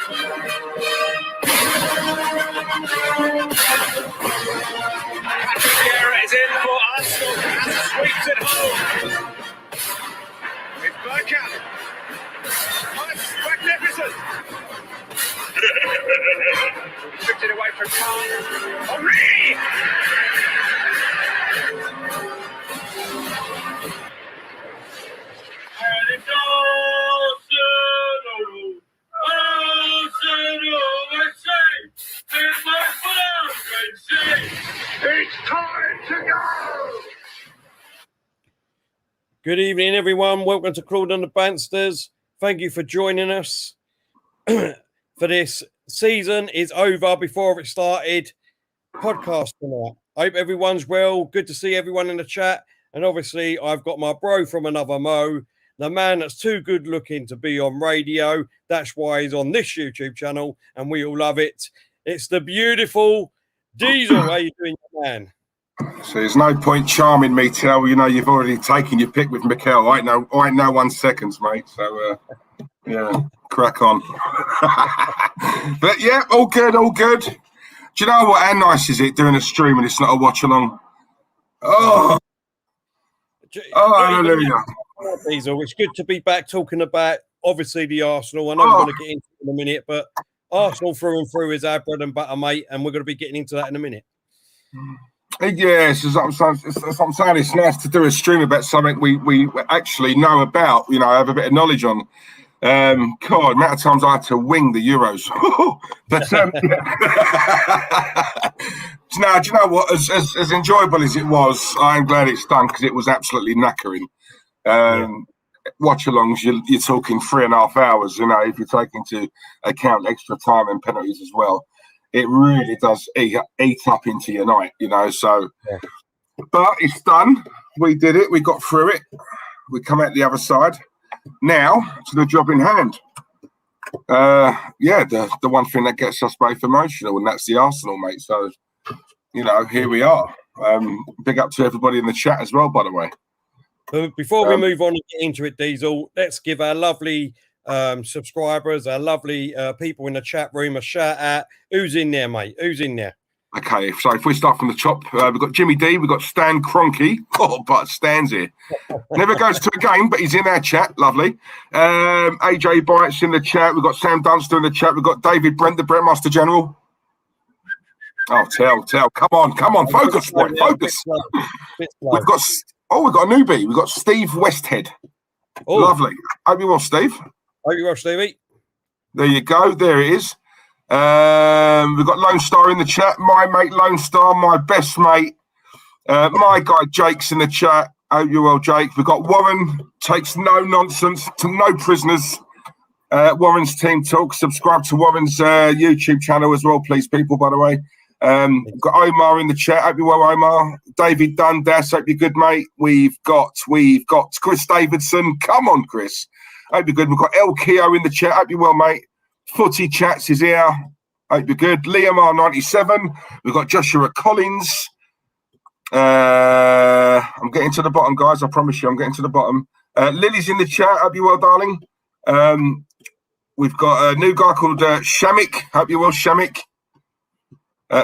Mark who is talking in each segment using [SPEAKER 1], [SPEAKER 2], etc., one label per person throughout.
[SPEAKER 1] Vieira is in for Arsenal and sweeps it home. It's Bergkamp. Oh, it's magnificent. Stripped it away from Khan. Henry! And it's it's time to go!
[SPEAKER 2] Good evening, everyone. Welcome to Crawled on the Bansters. Thank you for joining us for this season is over before it started podcast tonight. I hope everyone's well. Good to see everyone in the chat. And obviously, I've got my bro from another Mo, the man that's too good looking to be on radio. That's why he's on this YouTube channel, and we all love it. It's the beautiful Diesel. How you doing, man?
[SPEAKER 3] So there's no point charming me till you know you've already taken your pick with Mikel. I ain't no 1 second, mate. So yeah, crack on. But yeah, all good, all good. Do you know what? How nice is it doing a stream and it's not a watch along? Oh, hallelujah.
[SPEAKER 2] Diesel, it's good to be back talking about obviously the Arsenal. I know we're going to get into it in a minute, but Arsenal through and through is our bread and butter, mate, and we're going to be getting into that in a minute.
[SPEAKER 3] Yes, as I'm saying, it's nice to do a stream about something we actually know about, you know, have a bit of knowledge on. God, amount of times I had to wing the Euros. But no, do you know what? As enjoyable as it was, I'm glad it's done because it was absolutely knackering. Watch-alongs, you're talking 3.5 hours, you know, if you take into account extra time and penalties as well. It really does eat up into your night, you know. So, but it's done. We did it. We got through it. We come out the other side. Now to the job in hand. The one thing that gets us both emotional, and that's the Arsenal, mate. So, you know, here we are. Big up to everybody in the chat as well, by the way.
[SPEAKER 2] But before we move on and get into it, Diesel, let's give our lovely subscribers, our lovely people in the chat room a shout out. Who's in there, mate? Who's in there?
[SPEAKER 3] Okay, so if we start from the top, we've got Jimmy D, we've got Stan Kroenke. Oh, but Stan's here. Never goes to a game, but he's in our chat. Lovely. AJ Bites in the chat. We've got Sam Dunster in the chat. We've got David Brent, the Brentmaster General. Oh, tell. Come on. Focus, boy. Focus. We've got a newbie. We've got Steve Westhead. Oh. Lovely. Hope you well, Steve.
[SPEAKER 2] Hope you well, Stevie.
[SPEAKER 3] There you go. There it is. We've got Lone Star in the chat. My mate Lone Star, my best mate. My guy Jake's in the chat. Hope you're well, Jake. We've got Warren, takes no nonsense, to no prisoners. Warren's Team Talk. Subscribe to Warren's YouTube channel as well, please, people, by the way. We've got Omar in the chat. Hope you're well, Omar. David Dundas. Hope you're good, mate. We've got Chris Davidson. Come on, Chris. Hope you're good. We've got El Keo in the chat. Hope you're well, mate. Footy Chats is here. Hope you're good. Liam R97. We've got Joshua Collins. I'm getting to the bottom, guys. I promise you, I'm getting to the bottom. Lily's in the chat. Hope you're well, darling. We've got a new guy called Shamik. Hope you're well, Shamik.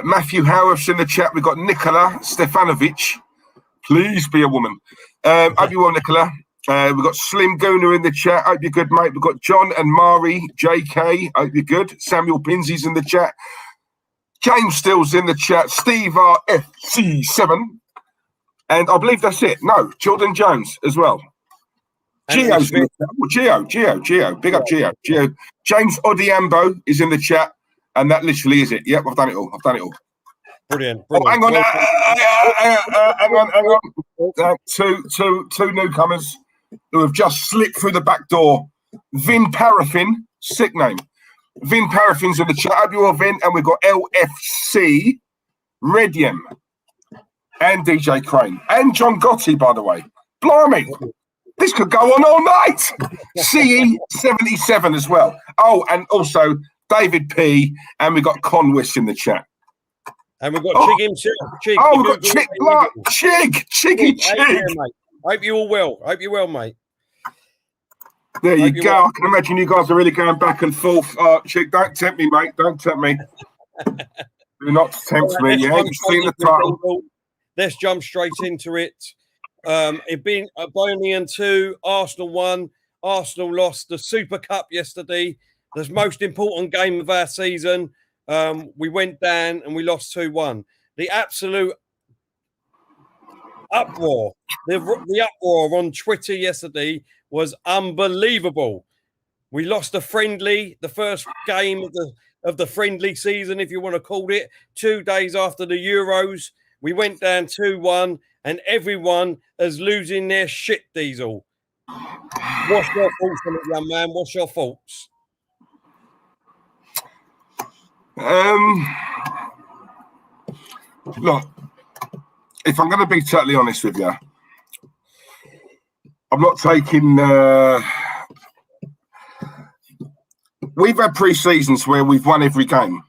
[SPEAKER 3] Matthew Howarth's in the chat. We've got Nicola Stefanovic. Please be a woman. Hope you're well, Nicola. We've got Slim Gooner in the chat. Hope you're good, mate. We've got John and Mari, JK. Hope you're good. Samuel Pinsy's in the chat. James Still's in the chat. Steve RFC7. And I believe that's it. No, Jordan Jones as well. Gio's in the chat. Oh, Gio. Big up Gio. James Odiambo is in the chat. And that literally is it. Yep, I've done it all.
[SPEAKER 2] Brilliant.
[SPEAKER 3] Oh, hang on. Hang on. Two newcomers who have just slipped through the back door. Vin Paraffin, sick name. Vin Paraffin's in the chat. Hope you're all Vin. And we've got LFC, Redium, and DJ Crane. And John Gotti, by the way. Blimey. This could go on all night. CE77 as well. Oh, and also David P. And we've got Conwis in the chat.
[SPEAKER 2] And we've got Chig himself. Chig.
[SPEAKER 3] Oh, we've got Chig Black. Chiggy Chig.
[SPEAKER 2] Hope you're all well. Hope you're well, mate.
[SPEAKER 3] There you
[SPEAKER 2] Hope you
[SPEAKER 3] go. I can imagine you guys are really going back and forth. Chick, don't tempt me, mate. Don't tempt me. Do not tempt
[SPEAKER 2] All
[SPEAKER 3] me.
[SPEAKER 2] right,
[SPEAKER 3] Yeah, you've seen the title.
[SPEAKER 2] Let's jump straight into it. It being Burnley 2, Arsenal 1. Arsenal lost the Super Cup yesterday, the most important game of our season. We went down and we lost 2-1. The absolute uproar, the uproar on Twitter yesterday was unbelievable. We lost a friendly, the first game of the friendly season, if you want to call it, 2 days after the Euros. We went down 2-1, and everyone is losing their shit, Diesel. What's your thoughts on it, young man? What's your thoughts?
[SPEAKER 3] Look, if I'm going to be totally honest with you, I'm not taking. We've had pre-seasons where we've won every game,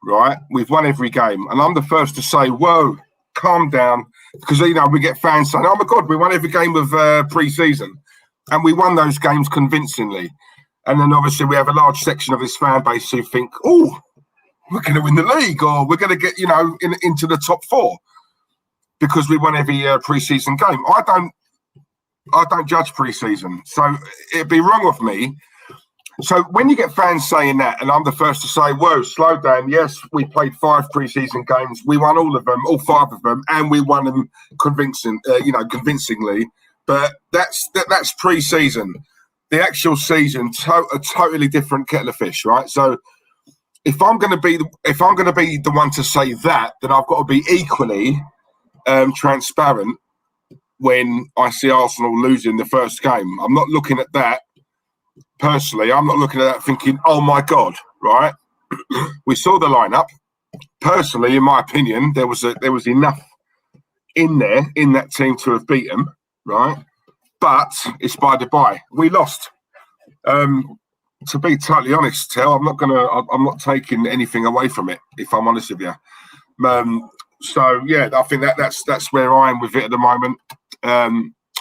[SPEAKER 3] right? We've won every game, and I'm the first to say, "Whoa, calm down," because we get fans saying, "Oh my God, we won every game of pre-season," and we won those games convincingly. And then obviously we have a large section of this fan base who think, "Oh, we're going to win the league, or we're going to get into the top 4 because we won every pre-season game." I don't judge pre-season, so it'd be wrong of me. So when you get fans saying that, and I'm the first to say, "Whoa, slow down. Yes, we played 5 pre-season games. We won all of them, all 5 of them, and we won them convincingly." But that's pre-season. The actual season, a totally different kettle of fish, right? So if I'm going to be the one to say that, then I've got to be equally transparent when I see Arsenal losing the first game. I'm not looking at that. Personally, I'm not looking at that thinking, "Oh my God," right? We saw the lineup. Personally, in my opinion, there was enough in that team to have beat them, right? But it's by the by. We lost. To be totally honest, Tel, I'm not taking anything away from it, if I'm honest with you. So yeah, I think that's where I am with it at the moment.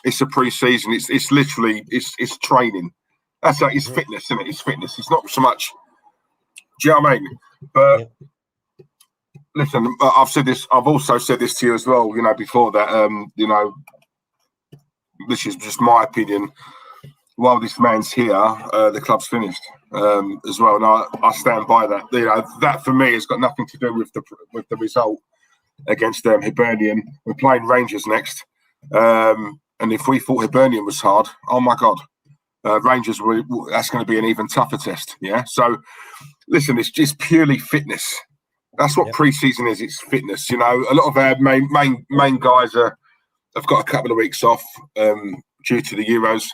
[SPEAKER 3] It's a pre-season. It's literally it's training. That's like it's fitness, isn't it? It's fitness. It's not so much. Do you know what I mean? But listen, I've said this. I've also said this to you as well. Before that, this is just my opinion. While this man's here, the club's finished as well, and I stand by that. That for me has got nothing to do with the result against Hibernian. We're playing Rangers next, and if we thought Hibernian was hard, oh my God. Rangers, that's going to be an even tougher test. Yeah. So, listen, it's just purely fitness. That's what pre-season is. It's fitness. A lot of our main guys have got a couple of weeks off due to the Euros.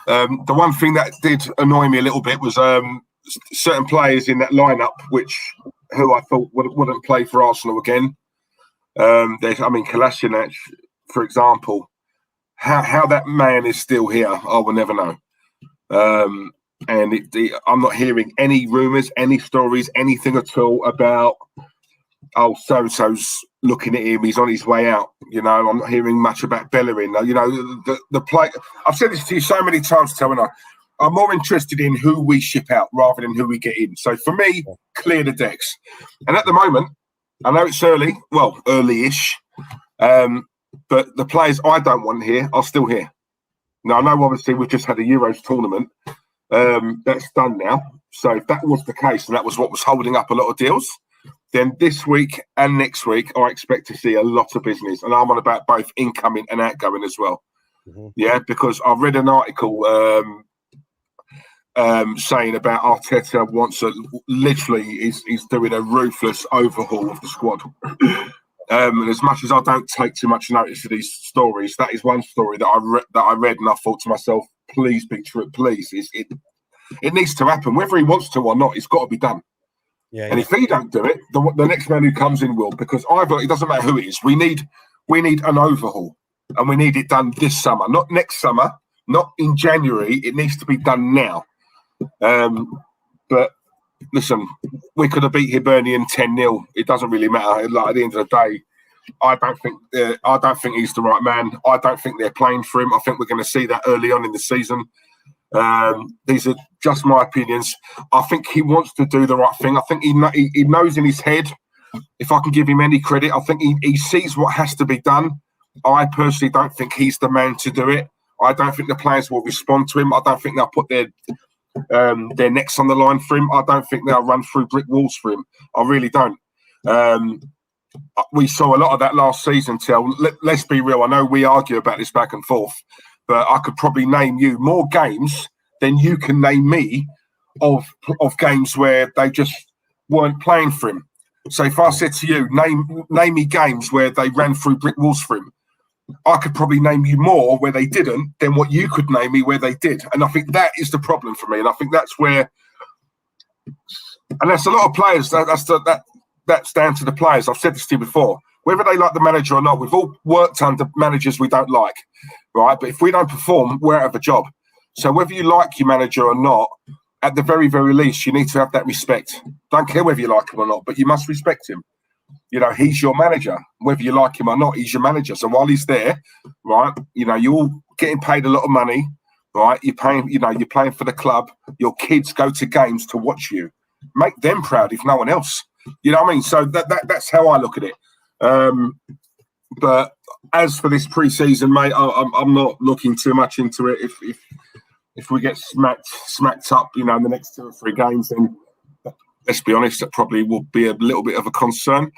[SPEAKER 3] The one thing that did annoy me a little bit was certain players in that lineup, who I thought wouldn't play for Arsenal again. Kolasinac, for example. How that man is still here, I will never know. I'm not hearing any rumours, any stories, anything at all about, "Oh, so-and-so's looking at him, he's on his way out." I'm not hearing much about Bellerin. The play. I've said this to you so many times, Tony. I'm more interested in who we ship out rather than who we get in. So for me, clear the decks. And at the moment, I know it's early-ish, but the players I don't want here are still here. Now, I know obviously we've just had a Euros tournament. That's done now. So if that was the case and that was what was holding up a lot of deals, then this week and next week, I expect to see a lot of business. And I'm on about both incoming and outgoing as well. Mm-hmm. Yeah, because I've read an article saying about Arteta wants he's doing a ruthless overhaul of the squad. And as much as I don't take too much notice of these stories, that is one story that I read, and I thought to myself, "Please be true, please." It needs to happen, whether he wants to or not. It's got to be done. Yeah. And if he don't do it, the next man who comes in will, because it doesn't matter who it is. We need an overhaul, and we need it done this summer, not next summer, not in January. It needs to be done now. But listen, we could have beat Hibernian 10-0. It doesn't really matter. Like, at the end of the day, I don't think he's the right man. I don't think they're playing for him. I think we're going to see that early on in the season. These are just my opinions. I think he wants to do the right thing. I think he knows in his head, if I can give him any credit, I think he sees what has to be done. I personally don't think he's the man to do it. I don't think the players will respond to him. I don't think they'll put their necks on the line for him. I don't think they'll run through brick walls for him. I really don't. We saw a lot of that last season, Let's be real. I know we argue about this back and forth, but I could probably name you more games than you can name me of games where they just weren't playing for him. So if I said to you, name me games where they ran through brick walls for him, I could probably name you more where they didn't than what you could name me where they did. And I think that is the problem for me. And I think that's where, and that's a lot of players, that's down to the players. I've said this to you before. Whether they like the manager or not, we've all worked under managers we don't like, right? But if we don't perform, we're out of a job. So whether you like your manager or not, at the very, very least, you need to have that respect. Don't care whether you like him or not, but you must respect him. You know, he's your manager. Whether you like him or not, he's your manager. So while he's there, right, you know, you're all getting paid a lot of money, right? You're playing for the club. Your kids go to games to watch you. Make them proud, if no one else. You know what I mean? So that's how I look at it. But as for this pre-season, mate, I'm not looking too much into it. If we get smacked up, you know, in the next 2 or 3 games, then let's be honest, that probably will be a little bit of a concern.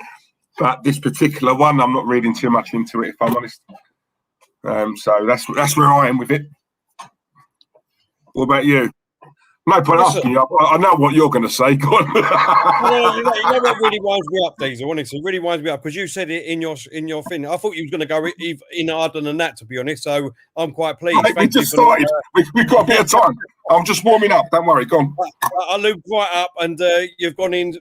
[SPEAKER 3] But this particular one, I'm not reading too much into it, if I'm honest. So that's where I am with it. What about you? No point asking you. I know what you're going to say. Go on.
[SPEAKER 2] You know what really winds me up, Diesel, honestly? It really winds me up because you said it in your thing. I thought you was going to go in harder than that, to be honest. So I'm quite pleased.
[SPEAKER 3] Mate, we just started. We've got a bit of time. I'm just warming up. Don't worry. Go on.
[SPEAKER 2] I lubed right up, and you've gone in.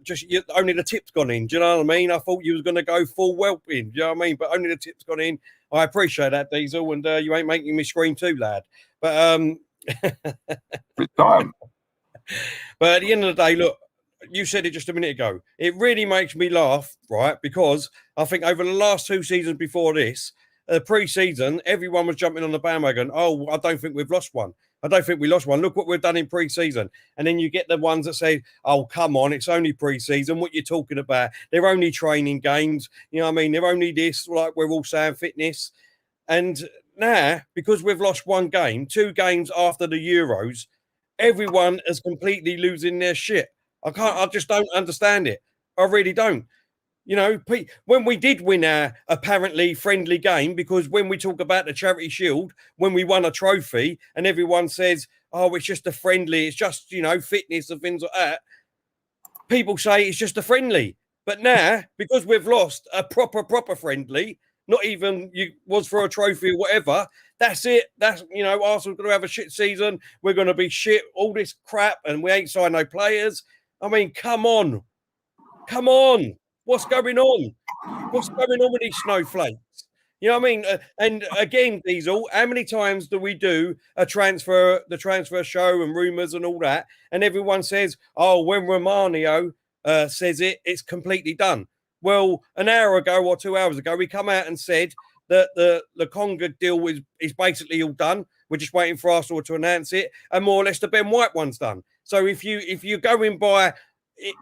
[SPEAKER 2] Only the tip's gone in. Do you know what I mean? I thought you was going to go full whelping. Do you know what I mean? But only the tip's gone in. I appreciate that, Diesel, and you ain't making me scream too, lad. But
[SPEAKER 3] it's time.
[SPEAKER 2] But at the end of the day, look, you said it just a minute ago. It really makes me laugh, right? Because I think over the last 2 seasons before this, pre-season, everyone was jumping on the bandwagon. Oh, I don't think we've lost one. I don't think we lost one. Look what we've done in pre-season. And then you get the ones that say, oh, come on, it's only pre-season. What you're talking about? They're only training games. You know what I mean? They're only this, like we're all saying fitness. And now, because we've lost 1 game, 2 games after the Euros, everyone is completely losing their shit. I just don't understand it. I really don't. You know, when we did win our apparently friendly game, because when we talk about the Charity Shield, when we won a trophy and everyone says, oh, it's just a friendly, it's just, you know, fitness and things like that, people say it's just a friendly. But now, because we've lost a proper friendly, not even you was for a trophy or whatever, that's it. That's, you know, Arsenal's going to have a shit season. We're going to be shit, all this crap, and we ain't signed no players. I mean, come on. What's going on? What's going on with these snowflakes? You know what I mean? And again, Diesel, how many times do we do the transfer show and rumours and all that? And everyone says, oh, when Romario says it, it's completely done. Well, an hour ago or 2 hours ago, we come out and said that the Conga deal is basically all done. We're just waiting for Arsenal to announce it, and more or less the Ben White one's done. So if you go in by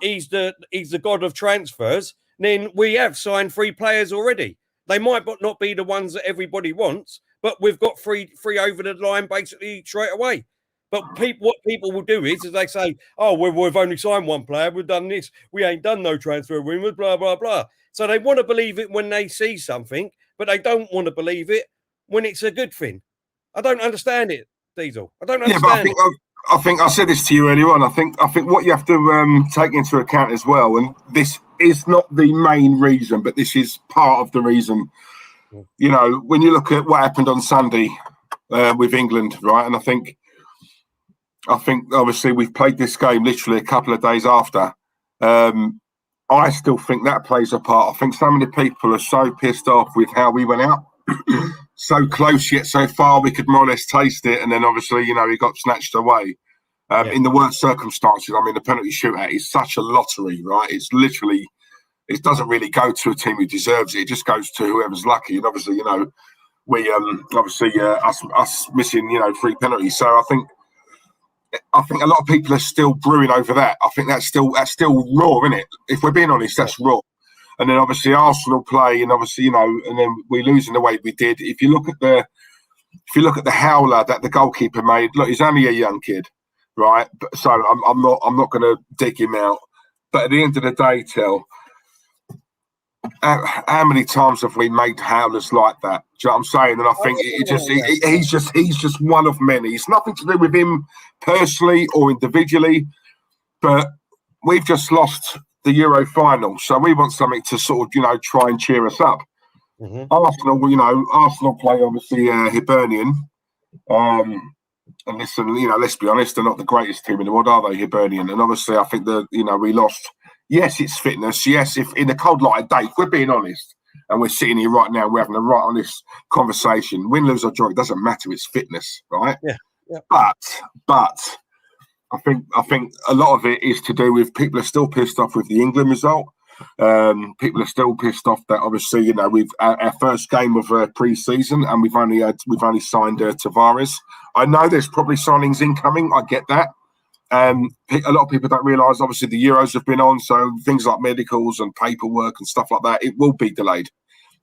[SPEAKER 2] he's the god of transfers, then we have signed 3 players already. They might not be the ones that everybody wants, but we've got three over the line basically straight away. But what people will do is they say, oh, we've only signed 1 player, we've done this, we ain't done no transfer rumours, blah, blah, blah. So they want to believe it when they see something, but they don't want to believe it when it's a good thing. I don't understand it, Diesel. I don't understand it.
[SPEAKER 3] I think I said this to you earlier on. I think what you have to take into account as well, and this is not the main reason, but this is part of the reason. You know, when you look at what happened on Sunday with England, right? And I think obviously we've played this game literally a couple of days after. I still think that plays a part. I think so many people are so pissed off with how we went out. So close yet so far, we could more or less taste it. And then obviously, you know, he got snatched away in the worst circumstances. I mean, the penalty shootout is such a lottery, right? It's literally, it doesn't really go to a team who deserves it. It just goes to whoever's lucky. And obviously, you know, we us missing, you know, 3 penalties. So I think I think a lot of people are still brewing over that. I think that's still raw, isn't it? If we're being honest, that's raw. And then obviously Arsenal play, and obviously and then we lose in the way we did. If you look at the howler that the goalkeeper made, look, he's only a young kid, right? So I'm not going to dig him out. But at the end of the day, how many times have we made howlers like that? Do you know what I'm saying? And I think he's just one of many. It's nothing to do with him personally or individually, but we've just lost the Euro final, so we want something to sort of try and cheer us up.
[SPEAKER 2] Mm-hmm.
[SPEAKER 3] Arsenal play obviously Hibernian. And listen, let's be honest, they're not the greatest team in the world, are they, Hibernian? And obviously, I think we lost. Yes, it's fitness. Yes, if in the cold light of day, if we're being honest, and we're sitting here right now, we're having a right honest conversation. Win, lose or draw, it doesn't matter. It's fitness, right?
[SPEAKER 2] Yeah.
[SPEAKER 3] But I think a lot of it is to do with people are still pissed off with the England result. People are still pissed off that obviously we've our first game of pre-season and we've only signed Tavares. I know there's probably signings incoming. I get that. A lot of people don't realise obviously the Euros have been on, so things like medicals and paperwork and stuff like that, it will be delayed.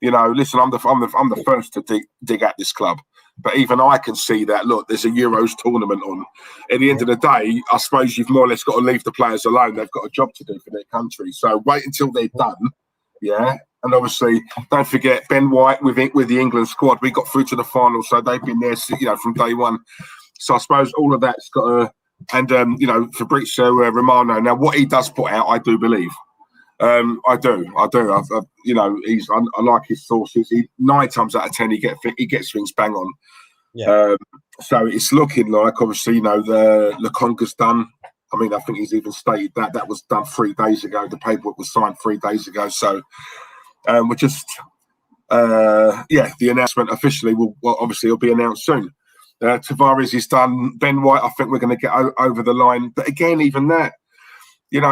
[SPEAKER 3] Listen, I'm the first to dig at this club. But even I can see that, look, there's a Euros tournament on. At the end of the day, I suppose you've more or less got to leave the players alone. They've got a job to do for their country. So wait until they're done. Yeah. And obviously, don't forget Ben White with the England squad. We got through to the final, so they've been there, from day one. So I suppose all of that's got to, and Fabrizio Romano. Now, what he does put out, I do believe. I do. I like his sources. 9 times out of 10, he gets things bang on.
[SPEAKER 2] Yeah.
[SPEAKER 3] So it's looking like obviously the Lokonga's done. I mean, I think he's even stated that was done 3 days ago. The paperwork was signed 3 days ago. So we're just the announcement officially will obviously it'll be announced soon. Tavares is done. Ben White, I think we're going to get over the line. But again, even that.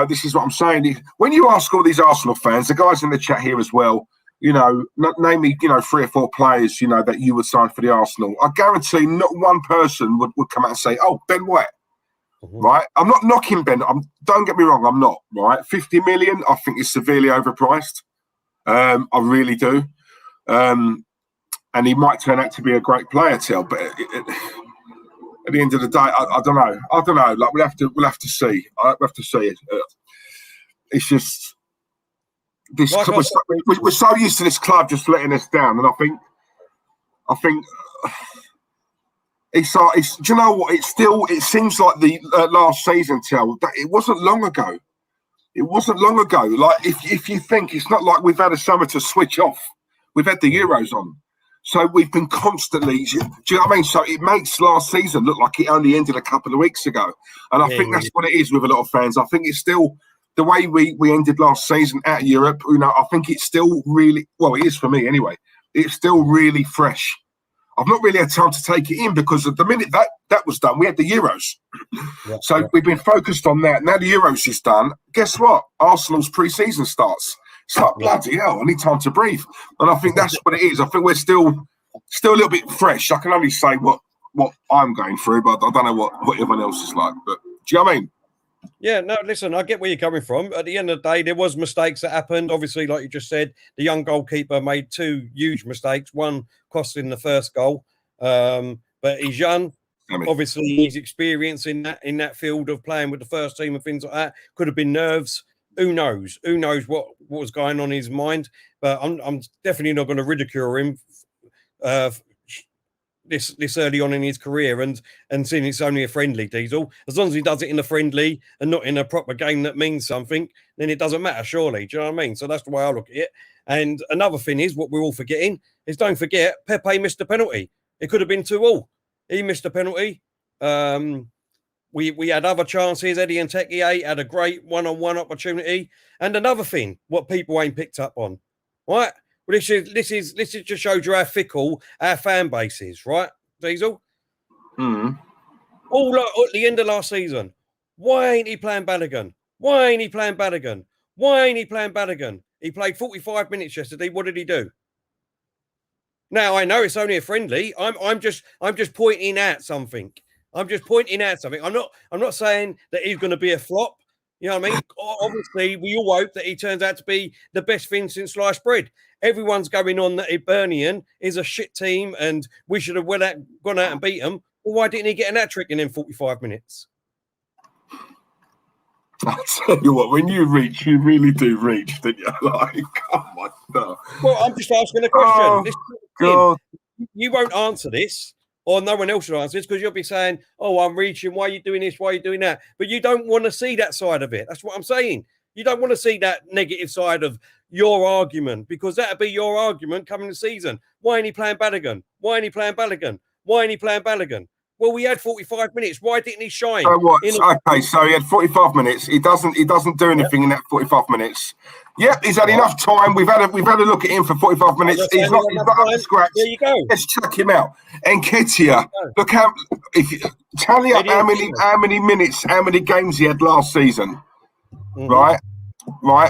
[SPEAKER 3] This is what I'm saying. When you ask all these Arsenal fans, the guys in the chat here as well, name me, 3 or 4 players, that you would sign for the Arsenal. I guarantee not one person would come out and say, oh, Ben White, right? I'm not knocking Ben. Don't get me wrong, I'm not, right? 50 million, I think is severely overpriced. I really do. And he might turn out to be a great player, but at the end of the day, I don't know. Like we'll have to see. We'll have to see it. It's just this. We're so used to this club just letting us down, and I think it's. Do you know what? It seems like the last season. It wasn't long ago. It wasn't long ago. Like if you think, it's not like we've had a summer to switch off. We've had the Euros on. So we've been constantly, do you know what I mean? So it makes last season look like it only ended a couple of weeks ago. And I think that's what it is with a lot of fans. I think it's still, the way we ended last season at Europe, I think it's still really, well, it is for me anyway. It's still really fresh. I've not really had time to take it in because at the minute that was done, we had the Euros. We've been focused on that. Now the Euros is done. Guess what? Arsenal's pre-season starts. It's like, bloody hell, I need time to breathe. And I think that's what it is. I think we're still a little bit fresh. I can only say what I'm going through, but I don't know what everyone else is like. But do you know what I mean?
[SPEAKER 2] Yeah, no, listen, I get where you're coming from. At the end of the day, there was mistakes that happened. Obviously, like you just said, the young goalkeeper made 2 huge mistakes, one costing the first goal. But he's young. Obviously, he's experienced in that field of playing with the first team and things like that. Could have been nerves. Who knows? Who knows what was going on in his mind? But I'm definitely not going to ridicule him this early on in his career and seeing it's only a friendly, Diesel. As long as he does it in a friendly and not in a proper game that means something, then it doesn't matter, surely. Do you know what I mean? So that's the way I look at it. And another thing is, what we're all forgetting is, don't forget, Pepe missed a penalty. It could have been 2-2. He missed a penalty. We had other chances. Eddie Nketiah had a great one-on-one opportunity. And another thing, what people ain't picked up on, right? Well, this is just shows you how fickle our fan base is, right, Diesel? All at the end of last season, why ain't he playing Balogun? Why ain't he playing Balogun? Why ain't he playing Balogun? He played 45 minutes yesterday. What did he do? Now I know it's only a friendly. I'm just pointing out something. I'm just pointing out something. I'm not saying that he's going to be a flop. You know what I mean? Obviously, we all hope that he turns out to be the best thing since sliced bread. Everyone's going on that Hibernian is a shit team and we should have gone out and beat them. Well, why didn't he get an hat-trick in 45 minutes?
[SPEAKER 3] I tell you what, when you reach, you really do reach, don't you? Like, oh my God.
[SPEAKER 2] Well, I'm just asking a question.
[SPEAKER 3] God.
[SPEAKER 2] You won't answer this, or no one else will answer this, because you'll be saying, oh, I'm reaching, why are you doing this, why are you doing that? But you don't want to see that side of it. That's what I'm saying. You don't want to see that negative side of your argument, because that'll be your argument coming the season. Why ain't he playing Balogun? Why ain't he playing Balogun? Why ain't he playing Balogun? Well, we had 45 minutes. Why didn't he shine?
[SPEAKER 3] So what? Okay, so he had 45 minutes. He doesn't do anything in that 45 minutes. Yep, he's had enough time. We've had a look at him for 45 minutes. He's not up to scratch.
[SPEAKER 2] There you go.
[SPEAKER 3] Let's check him out. Nketiah, look how tally up how many minutes, how many games he had last season. Right?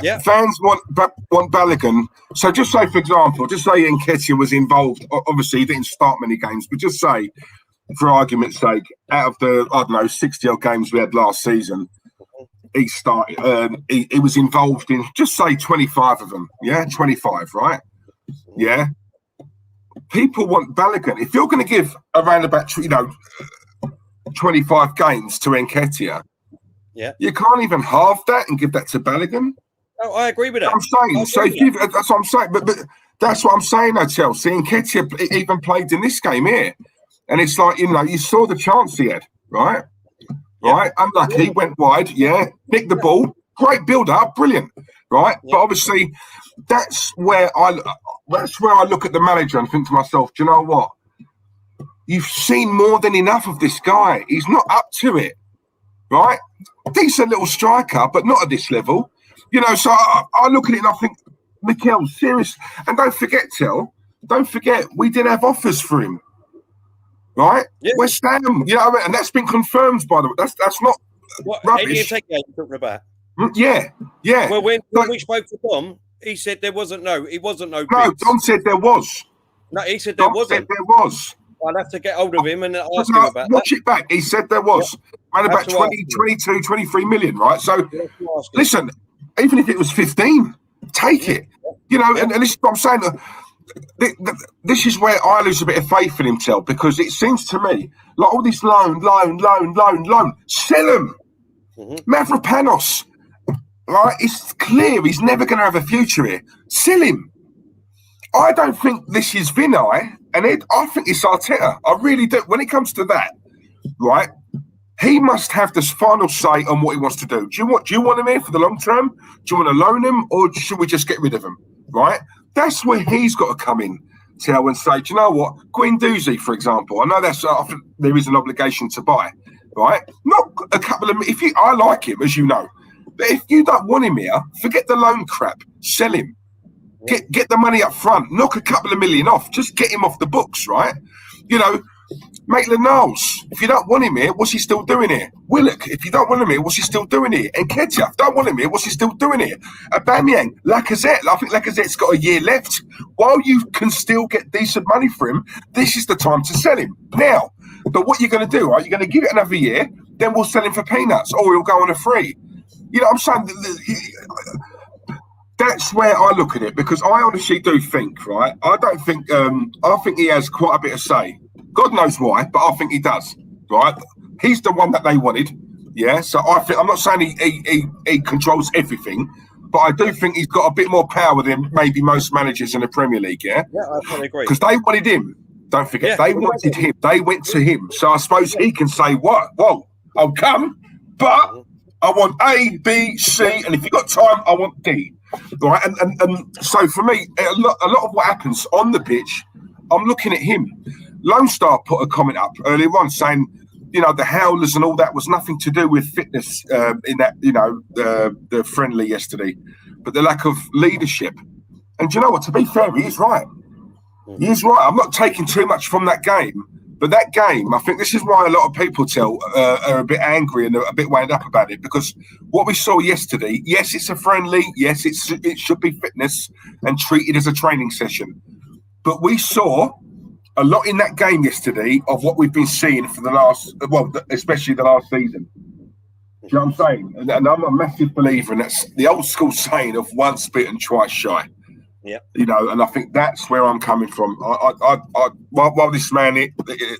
[SPEAKER 3] Yeah. Fans want Balogun. So just say, for example, Nketiah was involved. Obviously, he didn't start many games, but just say, for argument's sake, out of the 60 odd games we had last season, he started. He was involved in, just say, 25 of them. Yeah, 25, right? Yeah. People want Balogun. If you're going to give around about 25 games to Nketiah, you can't even halve that and give that to Balogun.
[SPEAKER 2] Oh, I agree with that.
[SPEAKER 3] I'm saying. That's what I'm saying. But that's what I'm saying, though, Chelsea. Nketiah even played in this game here. And it's like, you saw the chance he had, right? Right? Unlucky, went wide, nicked the ball. Great build-up, brilliant, right? But obviously, that's where I look at the manager and think to myself, do you know what? You've seen more than enough of this guy. He's not up to it, right? Decent little striker, but not at this level. So I look at it and I think, Mikel, serious. And don't forget, we did have offers for him. Right, West Ham, and that's been confirmed by the way. That's not rubbish.
[SPEAKER 2] Eddie Nketiah you're talking about?
[SPEAKER 3] Yeah.
[SPEAKER 2] Well, when we spoke to Dom, he said there wasn't no. It wasn't no.
[SPEAKER 3] No, Dom said there was.
[SPEAKER 2] No, he said there wasn't.
[SPEAKER 3] Said there was.
[SPEAKER 2] I'll have to get hold of him and ask him about
[SPEAKER 3] watch it back. He said there was. Around about 20, 22, 23 million, right? So, listen, even if it was 15, take it. And this is what I'm saying. This is where I lose a bit of faith in him, because it seems to me like all this loan. Sell him. Mavropanos, right? It's clear he's never going to have a future here. Sell him. I don't think this is Vinay, and I think it's Arteta. I really do. When it comes to that, right? He must have this final say on what he wants to do. Do you want him here for the long term? Do you want to loan him, or should we just get rid of him? Right? That's where he's got to come in, Tell, and say, do you know what? Guendouzi, for example. I know there is an obligation to buy, right? Not a couple of. I like him, as you know, but if you don't want him here, forget the loan crap. Sell him. Get the money up front. Knock a couple of million off. Just get him off the books, right? Maitland-Niles, if you don't want him here, what's he still doing here? Willock, if you don't want him here, what's he still doing here? Nketiah, if you don't want him here, what's he still doing here? Aubameyang, Lacazette, I think Lacazette's got a year left. While you can still get decent money for him, this is the time to sell him. Now, but what you're going to do, right? You're going to give it another year, then we'll sell him for peanuts, or he'll go on a free. I'm saying that's where I look at it, because I honestly do think, right? I think he has quite a bit of say. God knows why, but I think he does, right? He's the one that they wanted, so I'm not saying he controls everything, but I do think he's got a bit more power than maybe most managers in the Premier League,
[SPEAKER 2] Yeah, I totally agree.
[SPEAKER 3] Because they wanted him. Don't forget, they wanted him. They went to him. So I suppose he can say, what? Whoa, I'll come, but I want A, B, C, and if you've got time, I want D. Right? And so for me, a lot of what happens on the pitch, I'm looking at him. Lone Star put a comment up earlier on saying, the howlers and all that was nothing to do with fitness in that, the friendly yesterday, but the lack of leadership. And do you know what? To be fair, he is right. He is right. I'm not taking too much from that game, but that game, I think this is why a lot of people are a bit angry and a bit wound up about it, because what we saw yesterday, yes, it's a friendly, yes, it should be fitness and treated as a training session, but we saw a lot in that game yesterday of what we've been seeing for the last, especially the last season. Do you know what I'm saying? And I'm a massive believer in that's the old school saying of once bitten, twice shy.
[SPEAKER 2] Yeah.
[SPEAKER 3] You know, and I think that's where I'm coming from. While this man,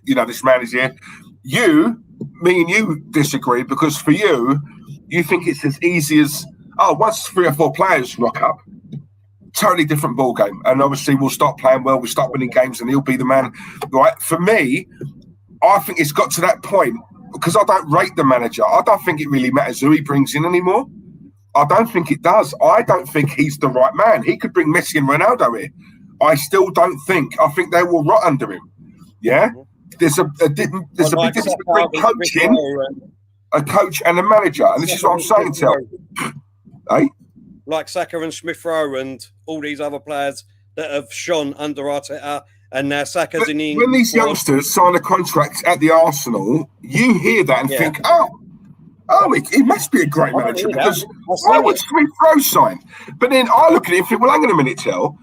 [SPEAKER 3] this man is here, me and you disagree because for you think it's as easy as, once 3 or 4 players rock up, totally different ball game. And obviously we'll start playing well, we'll start winning games and he'll be the man. Right? For me, I think it's got to that point because I don't rate the manager. I don't think it really matters who he brings in anymore. I don't think it does. I don't think he's the right man. He could bring Messi and Ronaldo here. I still don't think. I think they will rot under him. Yeah? There's a big difference between coaching, a coach and a manager. And this is what I'm saying to you. Hey?
[SPEAKER 2] Like Saka and Smith Rowe and all these other players that have shone under Arteta, and now Saka's in the...
[SPEAKER 3] When these youngsters sign a contract at the Arsenal, you hear that and think, he must be a great manager because why would Smith Rowe sign? But then I look at it and think, well, hang on a minute, Tel.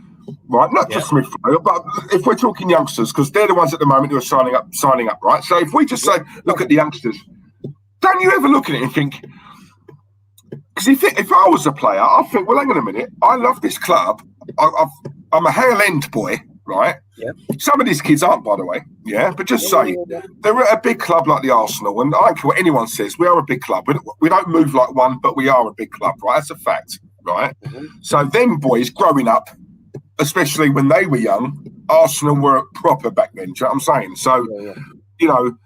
[SPEAKER 3] Right, not just Smith Rowe, but if we're talking youngsters, because they're the ones at the moment who are signing up, right? So if we just say, look at the youngsters, don't you ever look at it and think... Because if I was a player, I think, well, hang on a minute. I love this club. I'm a Hale End boy, right?
[SPEAKER 2] Yeah.
[SPEAKER 3] Some of these kids aren't, by the way. Yeah, but just say they're at a big club like the Arsenal, and I don't care what anyone says. We are a big club. We don't move like one, but we are a big club, right? That's a fact, right? Mm-hmm. So them boys growing up, especially when they were young, Arsenal were proper back then. Do you know what I'm saying? So, you know.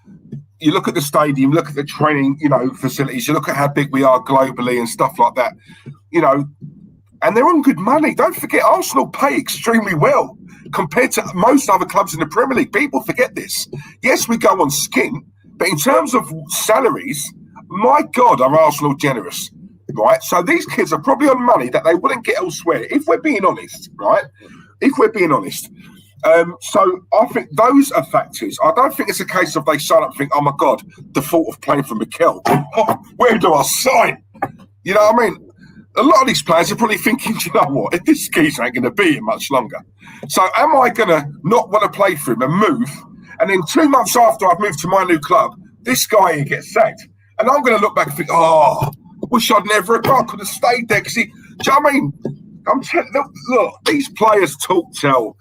[SPEAKER 3] You look at the stadium, look at the training, facilities, you look at how big we are globally and stuff like that, and they're on good money. Don't forget, Arsenal pay extremely well compared to most other clubs in the Premier League. People forget this. Yes, we go on skin, but in terms of salaries, my God, are Arsenal generous, right? So these kids are probably on money that they wouldn't get elsewhere, if we're being honest, right? If we're being honest. So I think those are factors. I don't think it's a case of they sign up and think, oh my God, the thought of playing for Mikel. Where do I sign? You know what I mean? A lot of these players are probably thinking, you know what, if this geezer ain't going to be here much longer. So am I going to not want to play for him and move? And then 2 months after I've moved to my new club, this guy here gets sacked. And I'm going to look back and think, wish I'd never have gone. I could have stayed there. Do you know what I mean? I'm telling look, these players talk tell.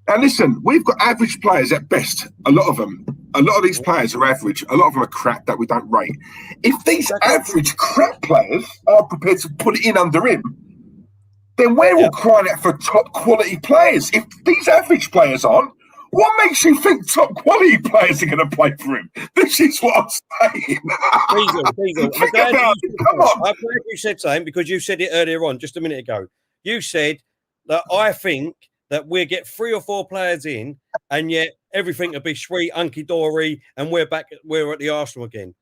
[SPEAKER 3] And listen, we've got average players at best. A lot of them. A lot of these players are average. A lot of them are crap that we don't rate. If these average crap players are prepared to put it in under him, then we're all crying out for top quality players. If these average players aren't, what makes you think top quality players are going to play for him? This is what I'm saying.
[SPEAKER 2] Diesel.
[SPEAKER 3] Come on.
[SPEAKER 2] I'm glad you said something because you said it earlier on, just a minute ago. You said that I think that we'll get 3 or 4 players in, and yet everything will be sweet, hunky-dory, and we're at the Arsenal again,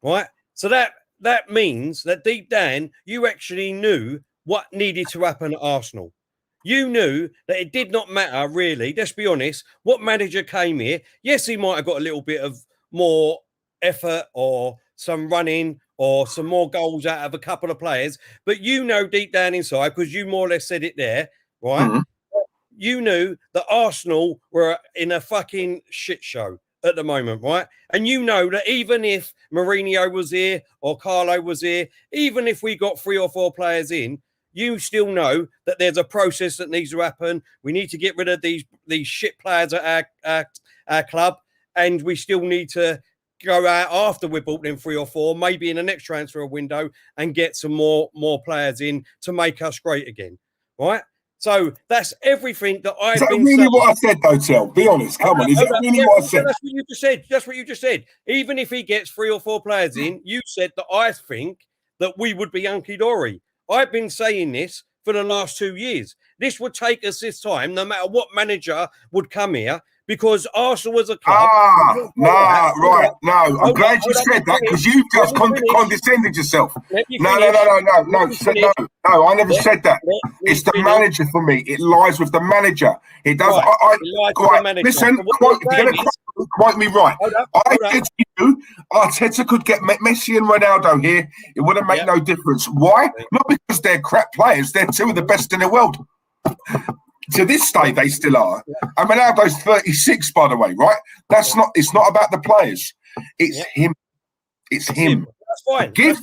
[SPEAKER 2] right? So that means that deep down, you actually knew what needed to happen at Arsenal. You knew that it did not matter, really, let's be honest, what manager came here. Yes, he might have got a little bit of more effort or some running or some more goals out of a couple of players, but you know deep down inside, because you more or less said it there, right? Mm-hmm. You knew that Arsenal were in a fucking shit show at the moment, right? And you know that even if Mourinho was here or Carlo was here, even if we got 3 or 4 players in, you still know that there's a process that needs to happen. We need to get rid of these shit players at our club, and we still need to go out after we bought them 3 or 4, maybe in the next transfer window, and get some more players in to make us great again, right? So that's everything that I've been saying.
[SPEAKER 3] Is that really what I said, though, Tel? Be honest. Come on. Is that really what I said?
[SPEAKER 2] That's what you just said. That's what you just said. Even if he gets 3 or 4 players in, you said that I think that we would be hunky-dory. I've been saying this for the last 2 years. This would take us this time, no matter what manager would come here, because Arsenal was a club.
[SPEAKER 3] Right. No, I'm glad you said that because you've just condescended yourself. No, I never said that. It's the manager for me. It lies with the manager. It does. Listen, quote me right. I said to you, Arteta could get Messi and Ronaldo here. It wouldn't make no difference. Why? Not because they're crap players. They're 2 of the best in the world. To this day, they still are. And Ronaldo's 36, by the way, right? It's not about the players. It's him. It's him.
[SPEAKER 2] That's fine.
[SPEAKER 3] Give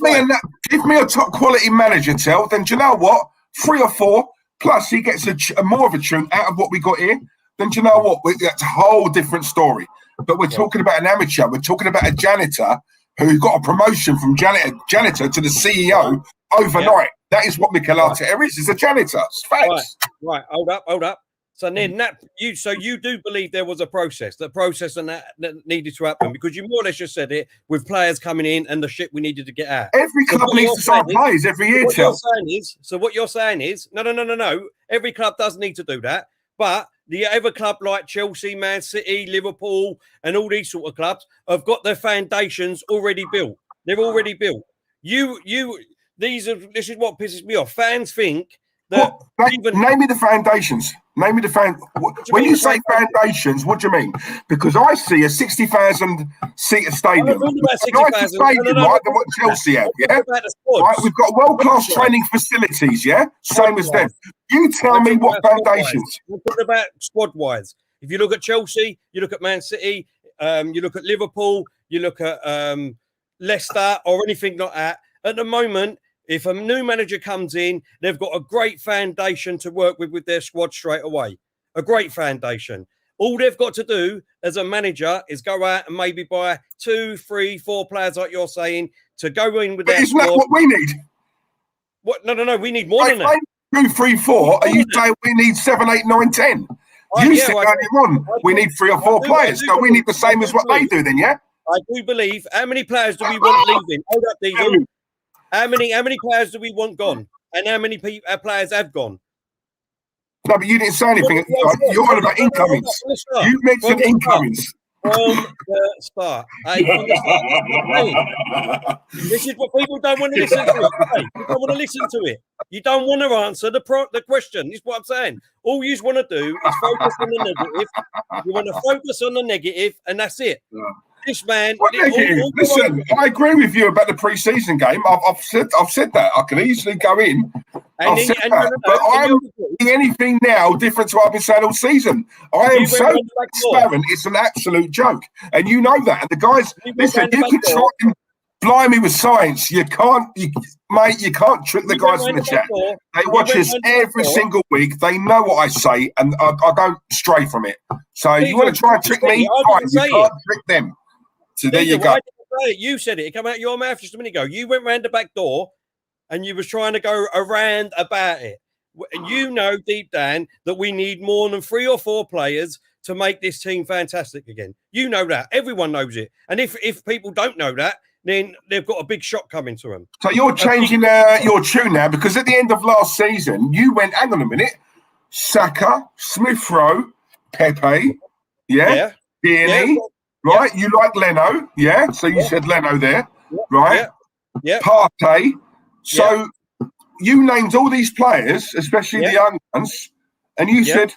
[SPEAKER 3] me a top quality manager, then do you know what? 3 or 4, plus he gets a more of a chunk out of what we got here. Then do you know what? That's a whole different story. But we're talking about an amateur. We're talking about a janitor who got a promotion from janitor to the CEO overnight. That is what Mikel Arteta is. He's a janitor. It's facts.
[SPEAKER 2] Right. Hold up. So then you do believe there was a process and that needed to happen, because you more or less just said it with players coming in and the shit we needed to get out.
[SPEAKER 3] Every club needs to sign players every year,
[SPEAKER 2] What you're saying is, no. Every club does need to do that, but the other club like Chelsea, Man City, Liverpool, and all these sort of clubs have got their foundations already built. They're already built. This is what pisses me off. Fans think that
[SPEAKER 3] name me the foundations. Name me the when you say foundations, what do you mean? Because I see a 60,000 seater stadium.
[SPEAKER 2] Nicer stadium,
[SPEAKER 3] right, than what Chelsea have, yeah? Right, we've got world-class training facilities, yeah? Same as them. You tell me what foundations.
[SPEAKER 2] We're talking about squad-wise. If you look at Chelsea, you look at Man City, you look at Liverpool, you look at Leicester or anything like that. At the moment, if a new manager comes in, they've got a great foundation to work with their squad straight away. A great foundation. All they've got to do as a manager is go out and maybe buy 2, 3, 4 players, like you're saying, to go in with their squad.
[SPEAKER 3] Isn't that what we need?
[SPEAKER 2] What? No. We need more than that.
[SPEAKER 3] 2, 3, 4. Are you saying we need 7, 8, 9, 10? You said earlier on we need 3 or 4 players. So we need the same as what they do then, yeah?
[SPEAKER 2] I do believe. How many players do we want leaving? Hold up, Diesel. How many players do we want gone? And how many players have gone?
[SPEAKER 3] No, but you didn't say anything. You're on about incomings. You mentioned incomings.
[SPEAKER 2] From the start. This is what people don't want to listen to. You don't want to listen to it. You don't want to answer the question. This is what I'm saying. All you want to do is focus on the negative. You want to focus on the negative, and that's it. This man.
[SPEAKER 3] Listen, I agree with you about the pre-season game. I've said that. I can easily go in. But I'm doing anything now different to what I've been saying all season. I am so transparent. It's an absolute joke, and you know that. And the guys, listen, you can try and blind me with science. You can't, mate. You can't trick the guys in the chat. They watch us every single week. They know what I say, and I don't stray from it. So you want to try and trick me? Fine. You can't trick them. So there you go.
[SPEAKER 2] You said it. It came out of your mouth just a minute ago. You went round the back door and you was trying to go around about it. And you know deep down that we need more than 3 or 4 players to make this team fantastic again. You know that. Everyone knows it. And if people don't know that, then they've got a big shock coming to them.
[SPEAKER 3] So you're changing your tune now, because at the end of last season, you went, hang on a minute, Saka, Smith Rowe, Pepe, Tierney. Right, you like Leno, so you said Leno there, right? Partey. So you named all these players, especially the young ones, and you said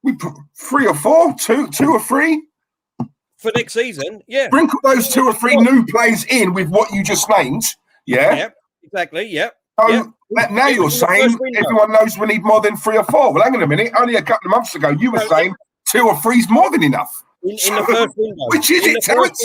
[SPEAKER 3] we put 3 or 4, 2 or 3
[SPEAKER 2] for next season. Yeah,
[SPEAKER 3] sprinkle those 2 or 3 new players in with what you just named. Yeah,
[SPEAKER 2] exactly.
[SPEAKER 3] So now you're saying everyone knows we need more than 3 or 4. Well, hang on a minute. Only a couple of months ago, you were saying 2 or 3 is more than enough.
[SPEAKER 2] In the first window.
[SPEAKER 3] Which is it, Terence?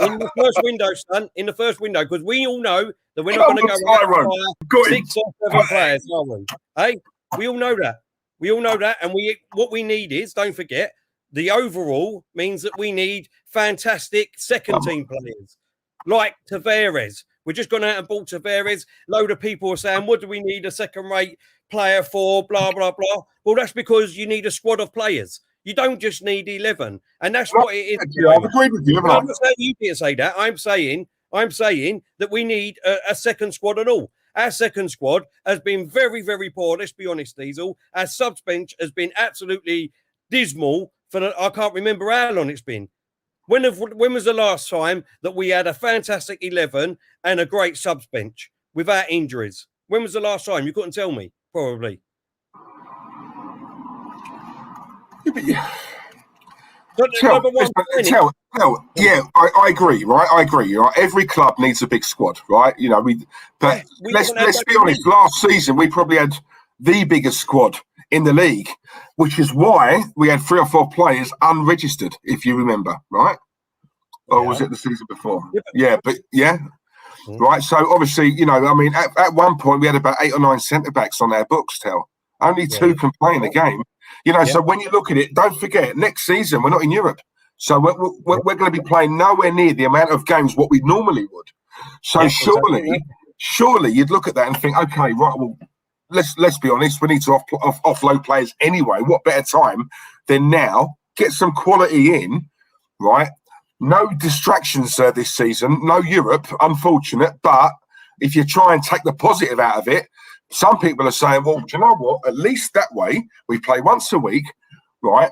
[SPEAKER 2] In the first window, son. In the first window, because we all know that we're not going to go 6 or 7 players, are we? Hey, we all know that. We all know that. And what we need is, don't forget, the overall means that we need fantastic second team players like Tavares. We're just gone out and bought Tavares. Load of people are saying, what do we need a second-rate player for? Blah, blah, blah. Well, that's because you need a squad of players. You don't just need 11, and that's what it is.
[SPEAKER 3] I've agreed with you.
[SPEAKER 2] I'm not saying you didn't say that. I'm saying that we need a second squad and all. Our second squad has been very, very poor. Let's be honest, Diesel. Our subs bench has been absolutely dismal I can't remember how long it's been. When was the last time that we had a fantastic 11 and a great subs bench without injuries? When was the last time? You couldn't tell me, probably.
[SPEAKER 3] I agree, right? I agree. Right? Every club needs a big squad, right? Let's be honest. Last season, we probably had the biggest squad in the league, which is why we had 3 or 4 players unregistered, if you remember, right? Or was it the season before? Right. So obviously, I mean, at one point we had about 8 or 9 centre backs on our books. Only 2 can play in the game. So when you look at it, don't forget, next season we're not in Europe, so we're going to be playing nowhere near the amount of games what we normally would. So surely you'd look at that and think, okay, right, well, let's be honest, we need to offload players anyway. What better time than now? Get some quality in, right? No distractions this season, no Europe, unfortunate. But if you try and take the positive out of it, some people are saying, well, do you know what? At least that way we play once a week, right?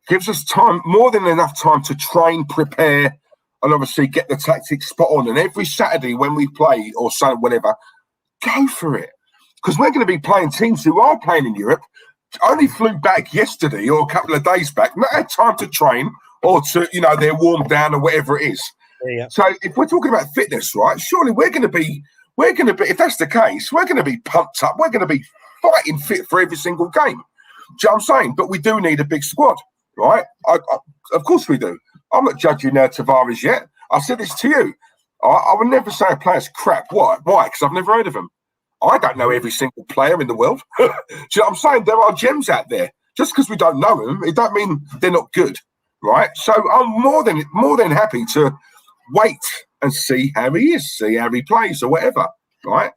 [SPEAKER 3] Gives us time, more than enough time to train, prepare, and obviously get the tactics spot on. And every Saturday when we play or Sunday, whatever, go for it. Because we're going to be playing teams who are playing in Europe, only flew back yesterday or a couple of days back, not had time to train or to, they're warmed down or whatever it is.
[SPEAKER 2] Yeah.
[SPEAKER 3] So if we're talking about fitness, right, surely we're going to be, if that's the case, we're going to be pumped up. We're going to be fighting fit for every single game. Do you know what I'm saying? But we do need a big squad, right? Of course we do. I'm not judging Tavares yet. I said this to you. I would never say a player's crap. Why? Because I've never heard of him. I don't know every single player in the world. Do you know what I'm saying? There are gems out there. Just because we don't know them, it don't mean they're not good, right? So I'm more than happy to wait and see how he is, see how he plays or whatever, right?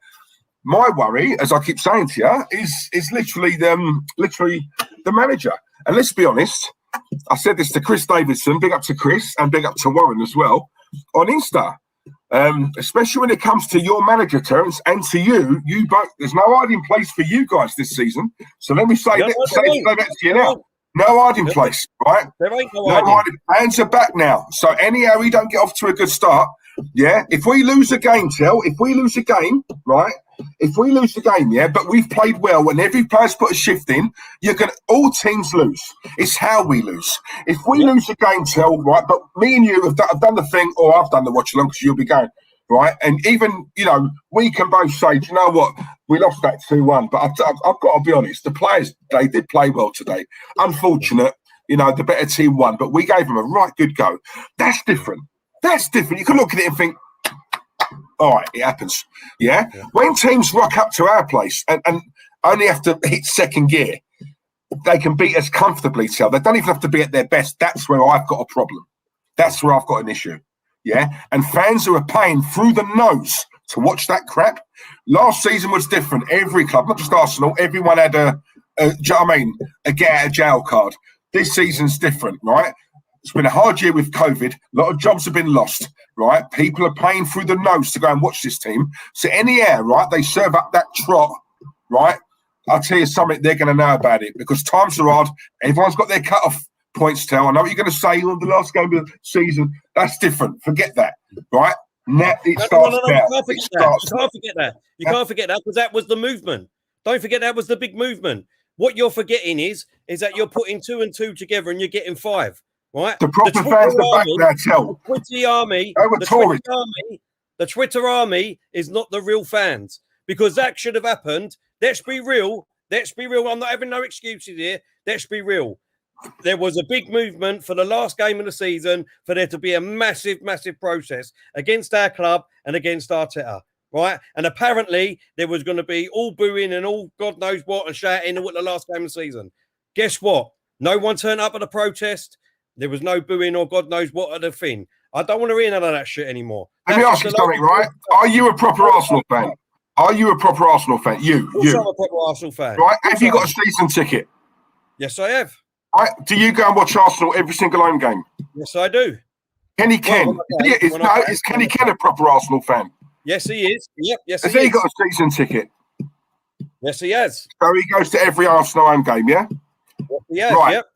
[SPEAKER 3] My worry, as I keep saying to you, is literally the manager. And let's be honest, I said this to Chris Davidson, big up to Chris and big up to Warren as well, on Insta. Especially when it comes to your manager, Terence, and to you both. There's no hiding place for you guys this season. So let me say that to you now. No hiding place, right?
[SPEAKER 2] There ain't no
[SPEAKER 3] hiding. Hands are back now. So anyhow, we don't get off to a good start. Yeah, if we lose a game, right? If we lose the game, but we've played well and every player's put a shift in, all teams lose. It's how we lose. If we lose a game, right? But me and you have done the thing, or I've done the watch along because you'll be going, right? And even, we can both say, do you know what? We lost that 2-1. But I've got to be honest, the players, they did play well today. Unfortunate, the better team won, but we gave them a right good go. That's different. You can look at it and think, all right, it happens. Yeah? When teams rock up to our place and only have to hit second gear, they can beat us comfortably. So they don't even have to be at their best. That's where I've got a problem. That's where I've got an issue. Yeah? And fans who are paying through the nose to watch that crap. Last season was different. Every club, not just Arsenal, everyone had a get out of jail card. This season's different, right? It's been a hard year with COVID. A lot of jobs have been lost, right? People are paying through the nose to go and watch this team. So anyhow, right, they serve up that trot, right? I'll tell you something, they're going to know about it because times are hard. Everyone's got their cut-off points, I know what you're going to say on the last game of the season. That's different. Forget that, right? Now it starts now.
[SPEAKER 2] You can't forget that. You can't forget that because that was the movement. Don't forget that was the big movement. What you're forgetting is that you're putting 2 and 2 together and you're getting 5. Right?
[SPEAKER 3] The proper fans are back there, tell.
[SPEAKER 2] The Twitter army is not the real fans because that should have happened. Let's be real. I'm not having no excuses here. Let's be real. There was a big movement for the last game of the season for there to be a massive, massive process against our club and against Arteta. Right? And apparently there was going to be all booing and all God knows what and shouting at the last game of the season. Guess what? No one turned up at the protest. There was no booing or God knows what other thing. I don't want to hear none of that shit anymore.
[SPEAKER 3] Let me ask you something, right? Are you a proper Arsenal fan? You?
[SPEAKER 2] I'm a proper Arsenal fan.
[SPEAKER 3] Right? Have you got a season ticket?
[SPEAKER 2] Yes, I have.
[SPEAKER 3] Right? Do you go and watch Arsenal every single home game?
[SPEAKER 2] Yes, I do.
[SPEAKER 3] Kenny Ken. Is Kenny Ken a proper Arsenal fan?
[SPEAKER 2] Yes, he is. Yep, yes,
[SPEAKER 3] he is. Has he got a season ticket?
[SPEAKER 2] Yes, he has.
[SPEAKER 3] So he goes to every Arsenal home game, yeah?
[SPEAKER 2] Yeah,
[SPEAKER 3] right.
[SPEAKER 2] Yep.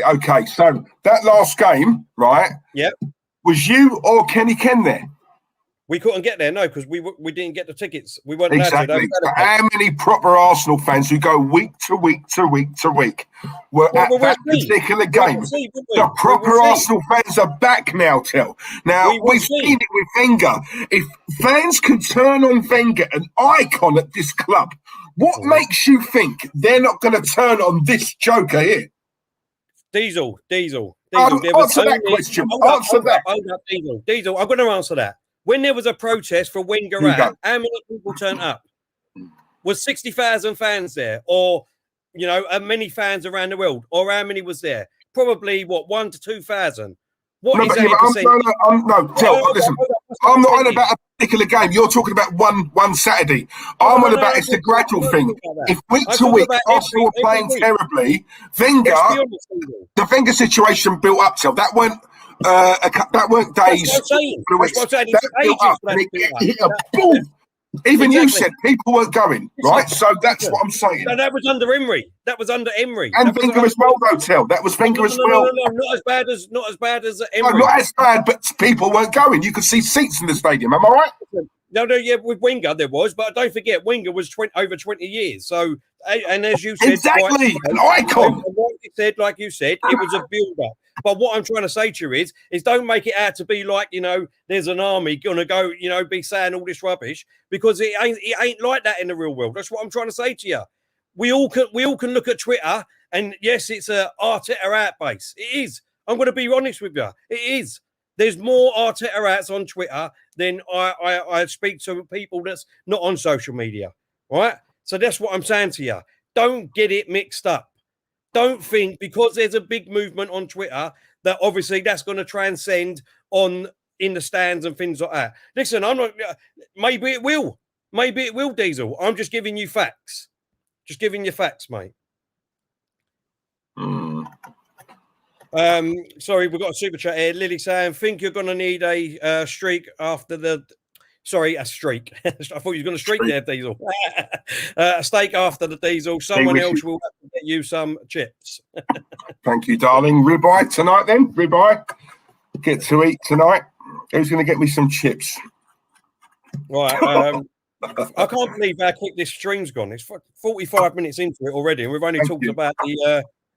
[SPEAKER 3] Okay. So that last game, right?
[SPEAKER 2] Yep.
[SPEAKER 3] Was you or Kenny Ken there?
[SPEAKER 2] We couldn't get there, no, because we didn't get the tickets. We weren't allowed
[SPEAKER 3] Exactly.
[SPEAKER 2] to.
[SPEAKER 3] But how many proper Arsenal fans who go week to week to week to week were at that particular game? The proper Arsenal fans are back now, Tel. Now, we've seen it with Wenger. If fans can turn on Wenger, an icon at this club, what makes you think they're not going to turn on this joker here?
[SPEAKER 2] Diesel.
[SPEAKER 3] Answer that question. Answer that.
[SPEAKER 2] Hold up, Diesel. I'm going to answer that. When there was a protest for Wenger out, how many people turned up? Was 60,000 fans there? Or, many fans around the world? Or how many was there? Probably, 1,000 to 2,000. What is 80%?
[SPEAKER 3] Listen, I'm not on about a particular game. You're talking about one Saturday. I'm on about it's the gradual thing. If week to week Arsenal are playing terribly, the Wenger situation built up till that weren't days. Even you said people weren't going, right? So that's what I'm saying.
[SPEAKER 2] No, that was under Emery.
[SPEAKER 3] And Wenger as well, though, Tel. That was Wenger as well.
[SPEAKER 2] No, not as bad as Emery.
[SPEAKER 3] No, not as bad, but people weren't going. You could see seats in the stadium. Am I right?
[SPEAKER 2] No, yeah, with Wenger there was, but don't forget, Wenger was over 20 years. So, and as you said,
[SPEAKER 3] exactly, an icon.
[SPEAKER 2] Like you said, it was a build-up. But what I'm trying to say to you is don't make it out to be like, there's an army gonna go, be saying all this rubbish, because it ain't like that in the real world. That's what I'm trying to say to you. We all can look at Twitter, and yes, it's a Arteta out base. It is. I'm going to be honest with you. It is. There's more Arteta outs on Twitter than I speak to people that's not on social media, right? So that's what I'm saying to you. Don't get it mixed up. Don't think because there's a big movement on Twitter that obviously that's going to transcend on in the stands and things like that. Listen, I'm not. Maybe it will. Maybe it will, Diesel. I'm just giving you facts. Just giving you facts, mate. Sorry, we've got a super chat here. Lily saying, think you're going to need a streak after the... Sorry, a streak. I thought you were going to streak there, Diesel. A steak after the Diesel. Someone else will have to get you some chips.
[SPEAKER 3] Thank you, darling. Ribeye tonight, then. Ribeye. Get to eat tonight. Who's going to get me some chips?
[SPEAKER 2] Right. I can't believe how quick this stream's gone. It's 45 minutes into it already, and we've only talked about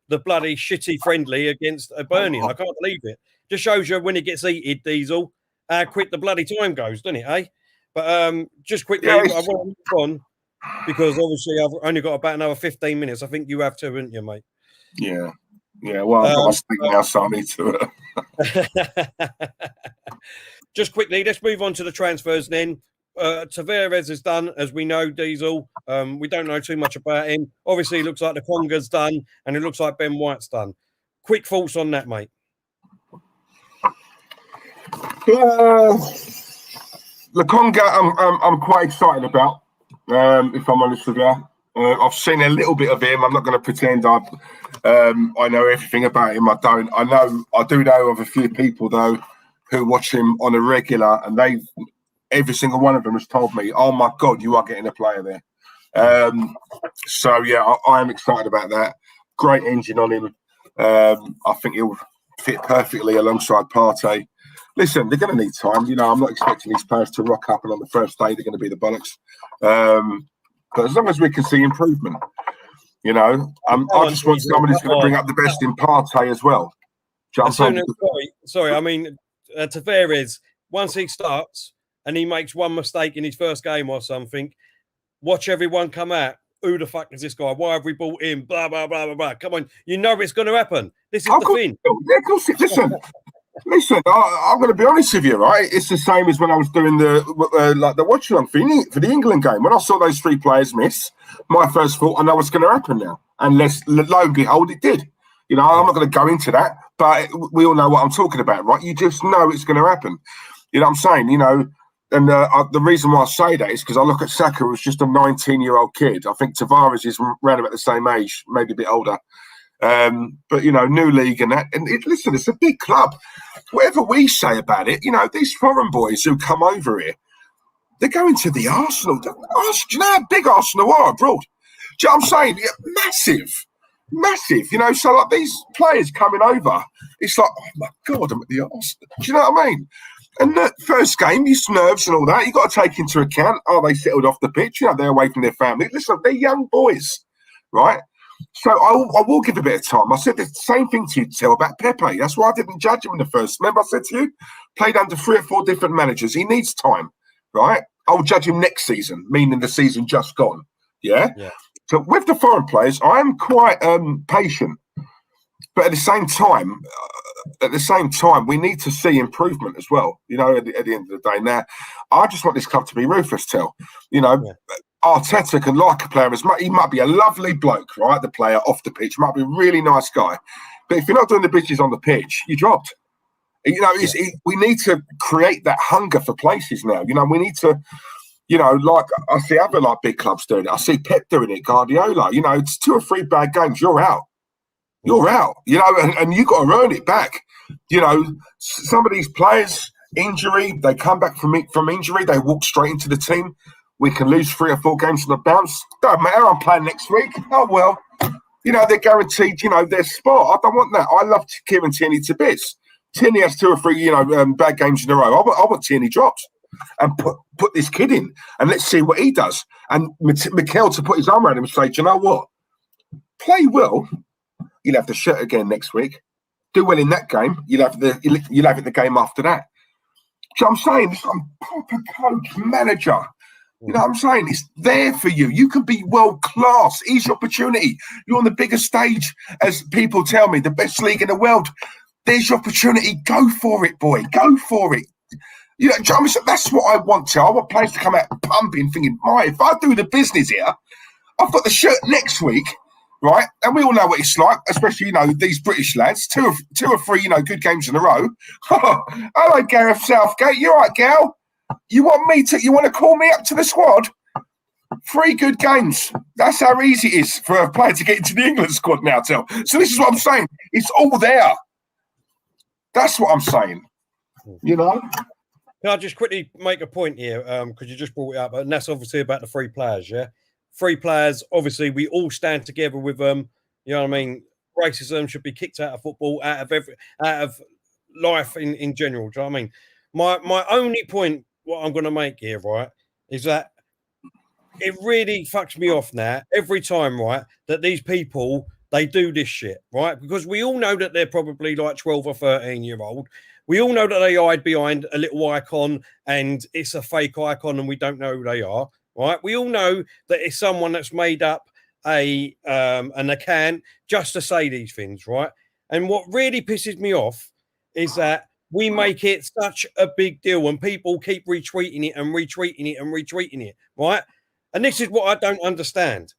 [SPEAKER 2] the bloody shitty friendly against Burnie. I can't believe it. Just shows you when it gets heated, Diesel, how quick the bloody time goes, doesn't it, eh? But just quickly, I want to move on because obviously I've only got about another 15 minutes. I think you have too, haven't you, mate?
[SPEAKER 3] Yeah. Well, I've got my steak now, so I need to.
[SPEAKER 2] Just quickly, let's move on to the transfers then. Tavares is done, as we know, Diesel. We don't know too much about him. Obviously, it looks like the Conga's done, and it looks like Ben White's done. Quick thoughts on that, mate.
[SPEAKER 3] Lokonga, I'm quite excited about. If I'm honest with you, I've seen a little bit of him. I'm not going to pretend I know everything about him. I don't. I do know of a few people though who watch him on a regular, and every single one of them has told me, "Oh my God, you are getting a player there." So yeah, I am excited about that. Great engine on him. I think he'll fit perfectly alongside Partey. Listen, they're going to need time. I'm not expecting these players to rock up and on the first day they're going to be the bollocks. But as long as we can see improvement, I just want someone who's going to bring up the best in Partey as well.
[SPEAKER 2] Sorry. I mean, Tavares, once he starts and he makes one mistake in his first game or something, watch everyone come out. Who the fuck is this guy? Why have we bought him? Blah, blah, blah, blah, blah. Come on. You know it's going to happen. This is the thing.
[SPEAKER 3] Yeah, of course. Listen, I'm going to be honest with you, right? It's the same as when I was doing the watch along for the England game. When I saw those three players miss, my first thought, I know what's going to happen now. Unless, lo and behold, it did. I'm not going to go into that, but we all know what I'm talking about, right? You just know it's going to happen. You know what I'm saying? And the reason why I say that is because I look at Saka, who's just a 19-year-old kid. I think Tavares is around about the same age, maybe a bit older. But new league and that. And listen, it's a big club. Whatever we say about it, these foreign boys who come over here, they're going to the Arsenal. Do you know how big Arsenal are abroad? Do you know what I'm saying? Yeah, massive. So like these players coming over, it's like, oh my God, I'm at the Arsenal. Do you know what I mean? And the first game, your nerves and all that, you got to take into account, are they settled off the pitch? You know, they're away from their family. Listen, they're young boys, right? So I will give a bit of time. I said the same thing to you, Till, about Pepe. That's why I didn't judge him in the first. Remember I said to you, played under 3 or 4 different managers. He needs time, right? I'll judge him next season, meaning the season just gone. Yeah? So with the foreign players, I am quite patient. But at the same time, we need to see improvement as well. You know, at the end of the day. Now, I just want this club to be ruthless, Till. You know, Arteta can like a player. He might be a lovely bloke, right? The player off the pitch might be a really nice guy. But if you're not doing the bitches on the pitch, you're dropped. You know, we need to create that hunger for places now. You know, we need to, you know, like I see other like big clubs doing it. I see Pep doing it, Guardiola. You know, it's 2 or 3 bad games, you're out. You're out, you know, and you got to earn it back. You know, some of these players, injury, they come back from injury, they walk straight into the team. We can lose 3 or 4 games on the bounce. Don't matter, I'm playing next week. Oh, well, you know, they're guaranteed, you know, their spot. I don't want that. I love Kieran Tierney to bits. Tierney has 2 or 3, you know, bad games in a row. I want Tierney dropped and put this kid in and let's see what he does. And Mikel to put his arm around him and say, do you know what? Play well. You'll have the shirt again next week. Do well in that game. You'll have it the game after that. So I'm saying, I'm proper coach, manager. You know what I'm saying? It's there for you. You can be world class. Here's your opportunity. You're on the biggest stage, as people tell me, the best league in the world. There's your opportunity. Go for it, boy. Go for it. You know, that's what I want to. I want players to come out pumping, thinking, if I do the business here, I've got the shirt next week. Right, and we all know what it's like, especially, you know, these British lads. Two or three, you know, good games in a row. Hello, Gareth Southgate. You all right, Gal? You want to call me up to the squad? 3 good games. That's how easy it is for a player to get into the England squad now, Till. So this is what I'm saying. It's all there. That's what I'm saying. You know?
[SPEAKER 2] Can I just quickly make a point here? Because you just brought it up, and that's obviously about the 3 players, yeah? 3 players, obviously, we all stand together with them. You know what I mean? Racism should be kicked out of football, out of life in general. Do you know what I mean? My only point, what I'm going to make here, right, is that it really fucks me off now every time, right, that these people, they do this shit, right? Because we all know that they're probably like 12 or 13-year-old. We all know that they hide behind a little icon and it's a fake icon and we don't know who they are. Right, we all know that it's someone that's made up an account just to say these things, right? And what really pisses me off is that we make it such a big deal and people keep retweeting it and retweeting it and retweeting it, right? And this is what I don't understand.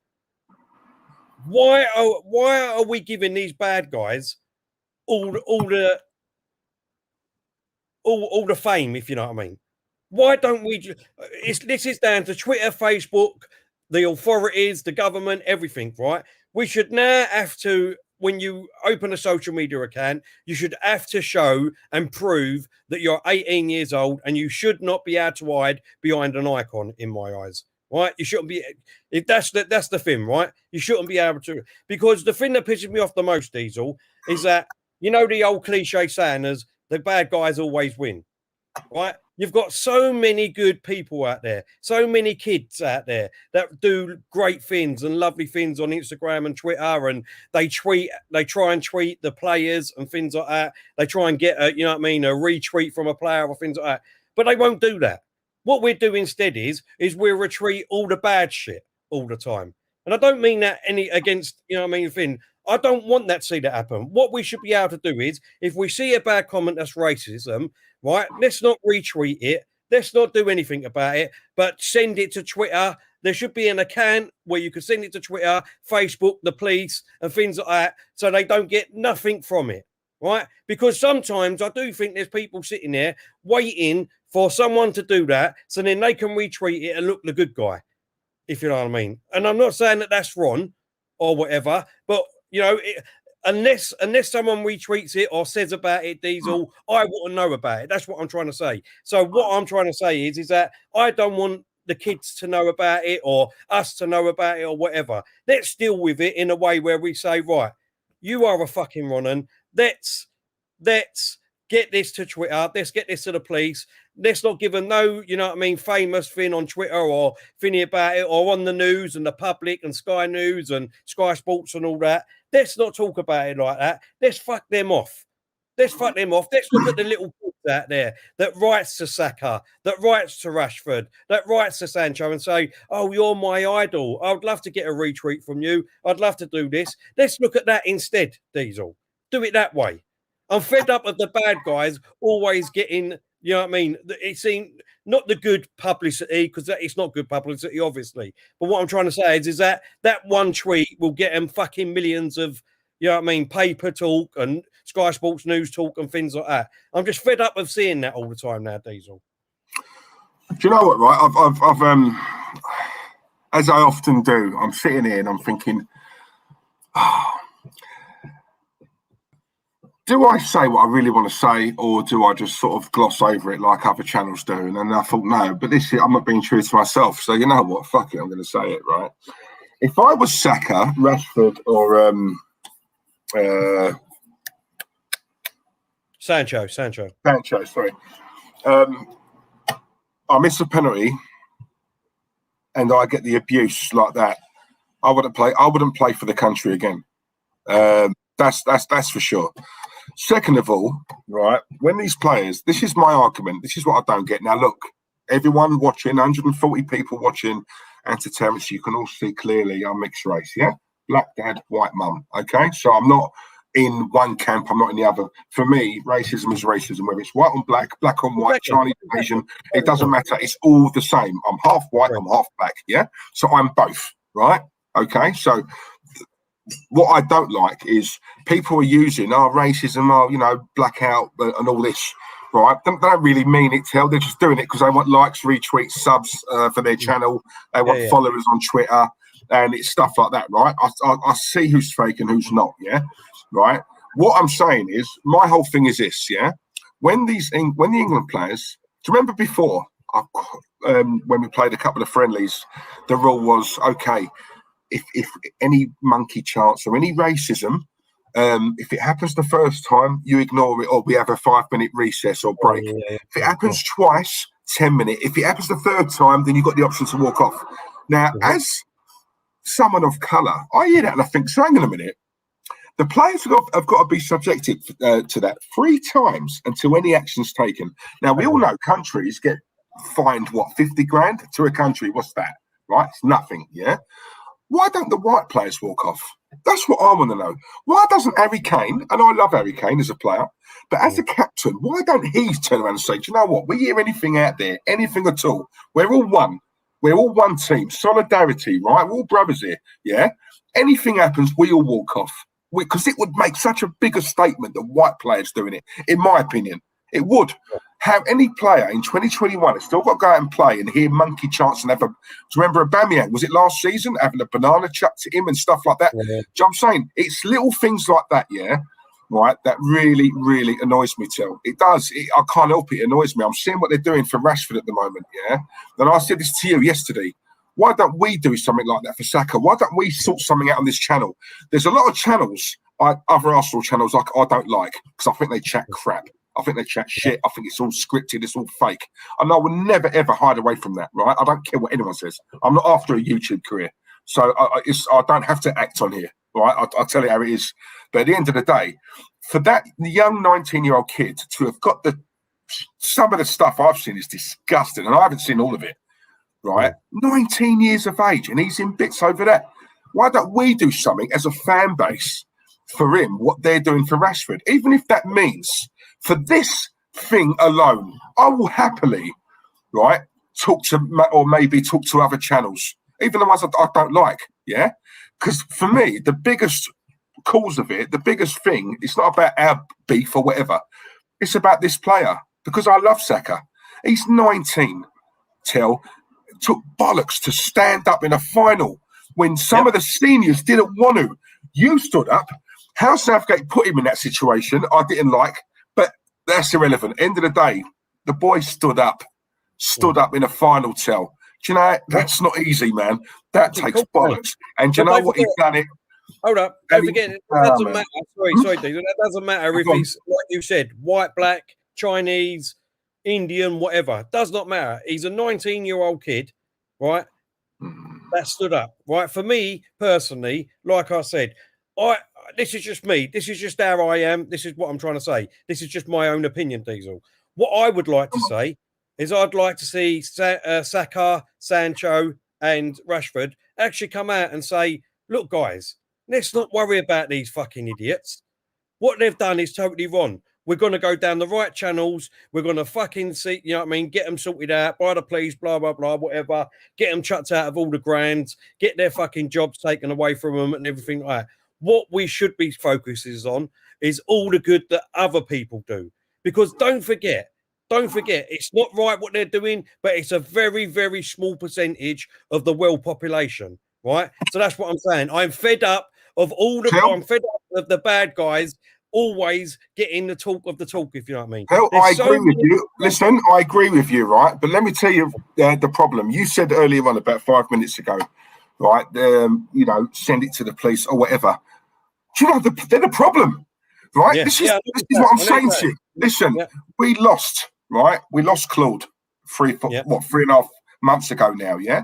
[SPEAKER 2] Why are we giving these bad guys all the fame, if you know what I mean? Why don't we? This is down to Twitter, Facebook, the authorities, the government, everything, right? We should now have to, when you open a social media account, you should have to show and prove that you're 18 years old and you should not be able to hide behind an icon, in my eyes, right? You shouldn't be, if that's the thing, right? You shouldn't be able to, because the thing that pisses me off the most, Diesel, is that, you know, the old cliche saying is the bad guys always win, right? You've got so many good people out there, so many kids out there that do great things and lovely things on Instagram and Twitter, and they try and tweet the players and things like that. They try and get a retweet from a player or things like that, but they won't do that. What we're doing instead is we'll retweet all the bad shit all the time. And I don't mean that against, you know what I mean, thing. I don't want that to see that happen. What we should be able to do is, if we see a bad comment that's racism, right, let's not retweet it. Let's not do anything about it, but send it to Twitter. There should be an account where you can send it to Twitter, Facebook, the police, and things like that, so they don't get nothing from it, right? Because sometimes I do think there's people sitting there waiting for someone to do that, so then they can retweet it and look the good guy, if you know what I mean. And I'm not saying that that's wrong or whatever, but, you know, unless someone retweets it or says about it, Diesel, I want to know about it. That's what I'm trying to say. So what I'm trying to say is that I don't want the kids to know about it or us to know about it or whatever. Let's deal with it in a way where we say, right, you are a fucking Ronan. Let's get this to Twitter. Let's get this to the police. Let's not give them no, famous thing on Twitter or thingy about it or on the news and the public and Sky News and Sky Sports and all that. Let's not talk about it like that. Let's fuck them off. Let's fuck them off. Let's look at the little kids out there that writes to Saka, that writes to Rashford, that writes to Sancho and say, oh, you're my idol. I would love to get a retweet from you. I'd love to do this. Let's look at that instead, Diesel. Do it that way. I'm fed up of the bad guys always getting, it seems not the good publicity, because it's not good publicity, obviously. But what I'm trying to say is that one tweet will get them fucking millions of, paper talk and Sky Sports News talk and things like that. I'm just fed up of seeing that all the time now, Diesel.
[SPEAKER 3] Do you know what, right? I've as I often do, I'm sitting here and I'm thinking, do I say what I really want to say, or do I just sort of gloss over it like other channels do? And then I thought, no, but I'm not being true to myself. So you know what? Fuck it, I'm going to say it, right? If I was Saka, Rashford, or
[SPEAKER 2] Sancho,
[SPEAKER 3] sorry. I miss a penalty, and I get the abuse like that. I wouldn't play for the country again. That's for sure. Second of all, right, when these players, this is my argument. This is what I don't get. Now, look, everyone watching, 140 people watching Anti-Terrence, you can all see clearly I'm mixed race, yeah? Black dad, white mum, okay? So I'm not in one camp, I'm not in the other. For me, racism is racism, whether it's white on black, black on white, Chinese, Asian, it doesn't matter. It's all the same. I'm half white, I'm half black, yeah? So I'm both, right? Okay, so what I don't like is people are using racism, blackout and all this, right? They don't really mean it, they're just doing it because they want likes, retweets, subs for their channel. They want followers on Twitter, and it's stuff like that, right? I see who's fake and who's not, yeah? Right? What I'm saying is, my whole thing is this, yeah? When the England players, do you remember before, when we played a couple of friendlies, the rule was, okay, if any monkey chants or any racism, if it happens the first time, you ignore it, or we have a 5-minute recess or break. If it happens twice, 10 minutes. If it happens the third time, then you've got the option to walk off. Now, as someone of colour, I hear that and I think, so hang on a minute. The players have got to be subjected to that 3 times until any action's taken. Now, we all know countries get fined, 50 grand to a country? What's that? Right? It's nothing, yeah? Why don't the white players walk off? That's what I want to know. Why doesn't Harry Kane, and I love Harry Kane as a player, but as a captain, why don't he turn around and say, do you know what? We hear anything out there, anything at all. We're all one. We're all one team. Solidarity, right? We're all brothers here, yeah? Anything happens, we all walk off. Because it would make such a bigger statement than white players doing it, in my opinion. It would. Have any player in 2021 has still got to go out and play and hear monkey chants and have a... Do you remember Aubameyang? Was it last season? Having a banana chucked to him and stuff like that? Yeah. Do you know what I'm saying? It's little things like that, yeah, right, that really, really annoys me, Till. It does. I can't help it. It annoys me. I'm seeing what they're doing for Rashford at the moment, yeah? And I said this to you yesterday. Why don't we do something like that for Saka? Why don't we sort something out on this channel? There's a lot of channels, other Arsenal channels, I don't like, because I think they chat crap. I think they chat shit. I think it's all scripted. It's all fake. And I will never, ever hide away from that, right? I don't care what anyone says. I'm not after a YouTube career. So I don't have to act on here, right? I'll tell you how it is. But at the end of the day, for that young 19-year-old kid to have got some of the stuff I've seen is disgusting. And I haven't seen all of it, right? 19 years of age, and he's in bits over that. Why don't we do something as a fan base for him, what they're doing for Rashford? Even if that means... for this thing alone, I will happily, right, talk to other channels, even the ones I don't like, yeah? Because for me, the biggest cause of it, the biggest thing, it's not about our beef or whatever. It's about this player, because I love Saka. He's 19, took bollocks to stand up in a final when some of the seniors didn't want to. You stood up. How Southgate put him in that situation, I didn't like. That's irrelevant. End of the day, the boy stood up in a final, Do you know, that's not easy, man. That takes bollocks. And do you know what? He's done it.
[SPEAKER 2] Hold up. Don't forget, it doesn't matter. Sorry, Diesel. That doesn't matter if he's, like you said, white, black, Chinese, Indian, whatever. Does not matter. He's a 19-year-old kid, right? That stood up, right? For me, personally, like I said, this is just me. This is just how I am. This is what I'm trying to say. This is just my own opinion, Diesel. What I would like to say is I'd like to see Saka, Sancho, and Rashford actually come out and say, look, guys, let's not worry about these fucking idiots. What they've done is totally wrong. We're going to go down the right channels. We're going to fucking see, you know what I mean? Get them sorted out by the police, blah, blah, blah, whatever. Get them chucked out of all the grands. Get their fucking jobs taken away from them and everything like that. What we should be focuses on is all the good that other people do. Because don't forget, it's not right what they're doing, but it's a very, very small percentage of the world population, right? So that's what I'm saying. I'm fed up of I'm fed up of the bad guys always getting the talk, if you know what I mean.
[SPEAKER 3] I agree with you. Listen, I agree with you, right? But let me tell you the problem. You said earlier on, about 5 minutes ago, right? Send it to the police or whatever. Do you know they're the problem, right?
[SPEAKER 2] Yeah.
[SPEAKER 3] This is what I'm saying to you. Listen, we lost, right? We lost Claude 3.5 months ago now, yeah?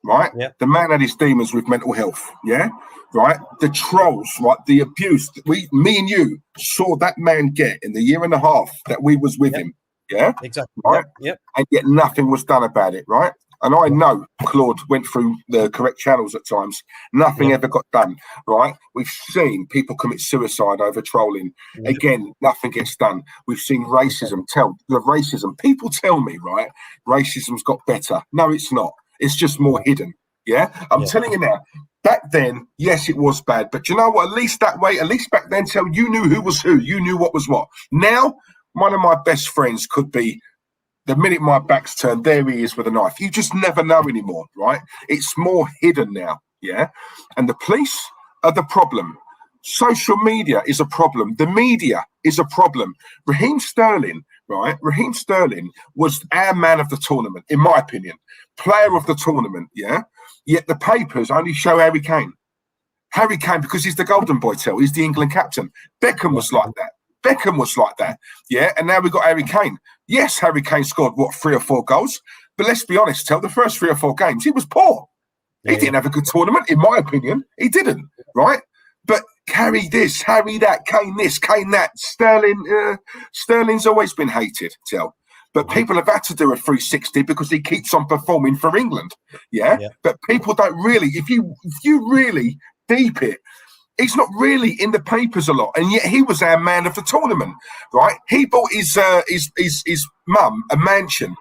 [SPEAKER 3] Right?
[SPEAKER 2] Yeah.
[SPEAKER 3] The man had his demons with mental health, yeah? Right? The trolls, right? The abuse that me and you saw that man get in the year and a half that we was with him, yeah?
[SPEAKER 2] Exactly.
[SPEAKER 3] Right?
[SPEAKER 2] Yep.
[SPEAKER 3] And yet nothing was done about it, right? And I know Claude went through the correct channels at times. Nothing ever got done, right? We've seen people commit suicide over trolling. Again, nothing gets done. We've seen racism. People tell me, right, racism's got better. No, it's not. It's just more hidden, yeah? I'm telling you now, back then, yes, it was bad. But you know what? At least back then, you knew who was who. You knew what was what. Now, one of my best friends could be, the minute my back's turned, there he is with a knife. You just never know anymore, right? It's more hidden now, yeah? And the police are the problem. Social media is a problem. The media is a problem. Raheem Sterling, right? Raheem Sterling was our man of the tournament, in my opinion. Player of the tournament, yeah? Yet the papers only show Harry Kane. Harry Kane, because he's the golden boy, he's the England captain. Beckham was like that. Yeah, and now we've got Harry Kane. Yes, Harry Kane scored, 3 or 4 goals? But let's be honest, the first 3 or 4 games, he was poor. He didn't have a good tournament, in my opinion. He didn't, right? But Harry this, Harry that, Kane this, Kane that. Sterling's always been hated, But people have had to do a 360 because he keeps on performing for England, yeah? But people don't really, if you really deep it, he's not really in the papers a lot, and yet he was our man of the tournament, right? He bought his mum a mansion,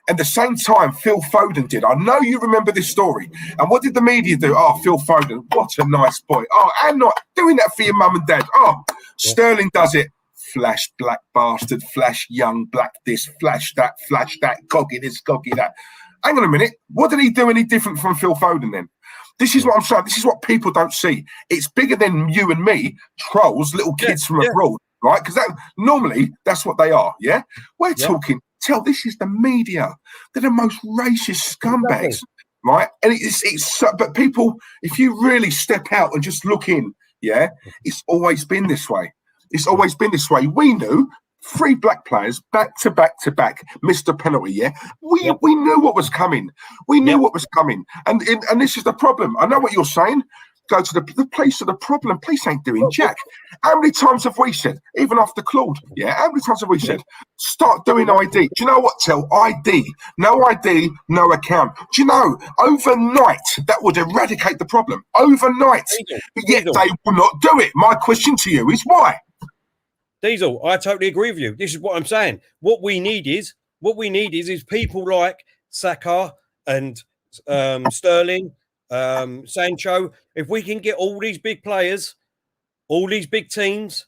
[SPEAKER 3] and the same time Phil Foden did. I know you remember this story. And what did the media do? Oh, Phil Foden, what a nice boy. Oh, I'm not doing that for your mum and dad. Oh, Sterling does it. Flash black bastard, flash young black this, flash that, coggy this, coggy that. Hang on a minute. What did he do any different from Phil Foden then? This is what I'm saying. This is what people don't see. It's bigger than you and me, trolls, little kids from abroad, right? Because normally that's what they are, yeah? We're talking, this is the media. They're the most racist scumbags, right? And but people, if you really step out and just look in, yeah, it's always been this way. It's always been this way. We knew 3 black players back to back missed a penalty. Yeah, we knew what was coming. We knew what was coming, and this is the problem. I know what you're saying. Go to the place of the problem. Police ain't doing jack. How many times have we said, even after Claude? Yeah, how many times have we said, start doing ID? Do you know what? ID, no account. Do you know overnight that would eradicate the problem overnight? But yet they will not do it. My question to you is why?
[SPEAKER 2] Diesel, I totally agree with you. This is what I'm saying. What we need is people like Saka and Sterling, Sancho. If we can get all these big players, all these big teams,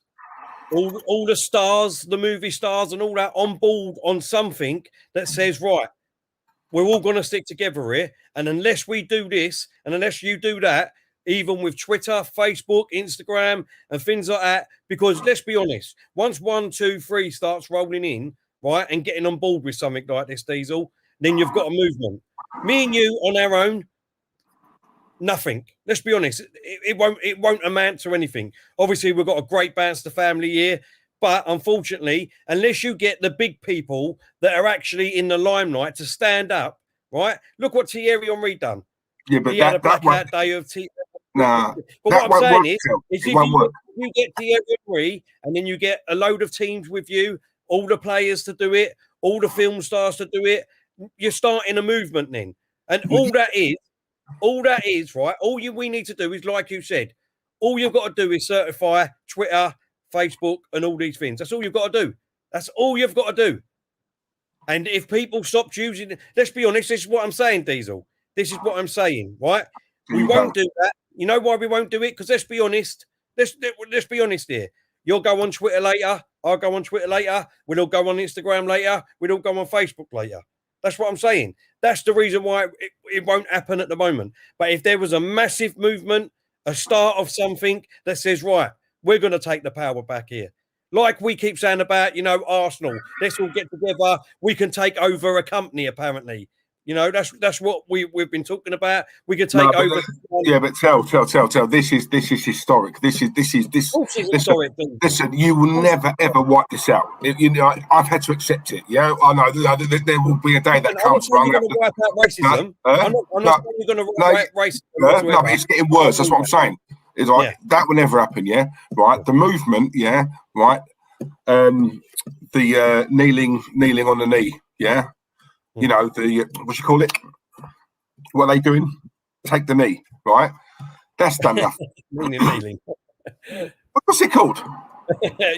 [SPEAKER 2] all the stars, the movie stars and all that on board on something that says, right, we're all going to stick together here. And unless we do this, and unless you do that, even with Twitter, Facebook, Instagram, and things like that. Because let's be honest, once 1, 2, 3 starts rolling in, right, and getting on board with something like this, Diesel, then you've got a movement. Me and you on our own, Nothing. Let's be honest. It won't amount to anything. Obviously, we've got a great Banster family here, but unfortunately, unless you get the big people that are actually in the limelight to stand up, right? Look what Thierry Henry done.
[SPEAKER 3] Yeah, but
[SPEAKER 2] He had a blackout day of Thierry.
[SPEAKER 3] Nah,
[SPEAKER 2] but
[SPEAKER 3] that
[SPEAKER 2] what I'm saying
[SPEAKER 3] work,
[SPEAKER 2] is
[SPEAKER 3] it
[SPEAKER 2] if
[SPEAKER 3] won't work.
[SPEAKER 2] you get Thierry Henry and then you get a load of teams with you, all the players to do it, all the film stars to do it, you're starting a movement then. And all that is, right? We need to do is, like you said, all you've got to do is certify Twitter, Facebook, and all these things. That's all you've got to do. That's all you've got to do. And if people stopped using, let's be honest, this is what I'm saying, Diesel. This is what I'm saying, right? We won't do that. You know why we won't do it? Because let's be honest. Let's be honest here. You'll go on Twitter later. I'll go on Twitter later. We'll all go on Instagram later. We'll all go on Facebook later. That's what I'm saying. That's the reason why it won't happen at the moment. But if there was a massive movement, a start of something that says, right, we're going to take the power back here. Like we keep saying about, Arsenal. Let's all get together. We can take over a company, apparently. That's what we've been talking about. We could take over.
[SPEAKER 3] Yeah, but tell. This is historic. This is
[SPEAKER 2] historic.
[SPEAKER 3] Listen, you will never ever wipe this out. I've had to accept it. Yeah, I know there will be a day that comes where I'm
[SPEAKER 2] going to wipe out racism. I'm not going to wipe out racism.
[SPEAKER 3] No, but it's getting worse. That's what I'm saying. It's like that will never happen. Yeah, right. The movement. Yeah, right. The kneeling on the knee. Yeah. What you call it? What are they doing? Take the knee, right? That's done nothing.
[SPEAKER 2] Kneeling.
[SPEAKER 3] What's it called?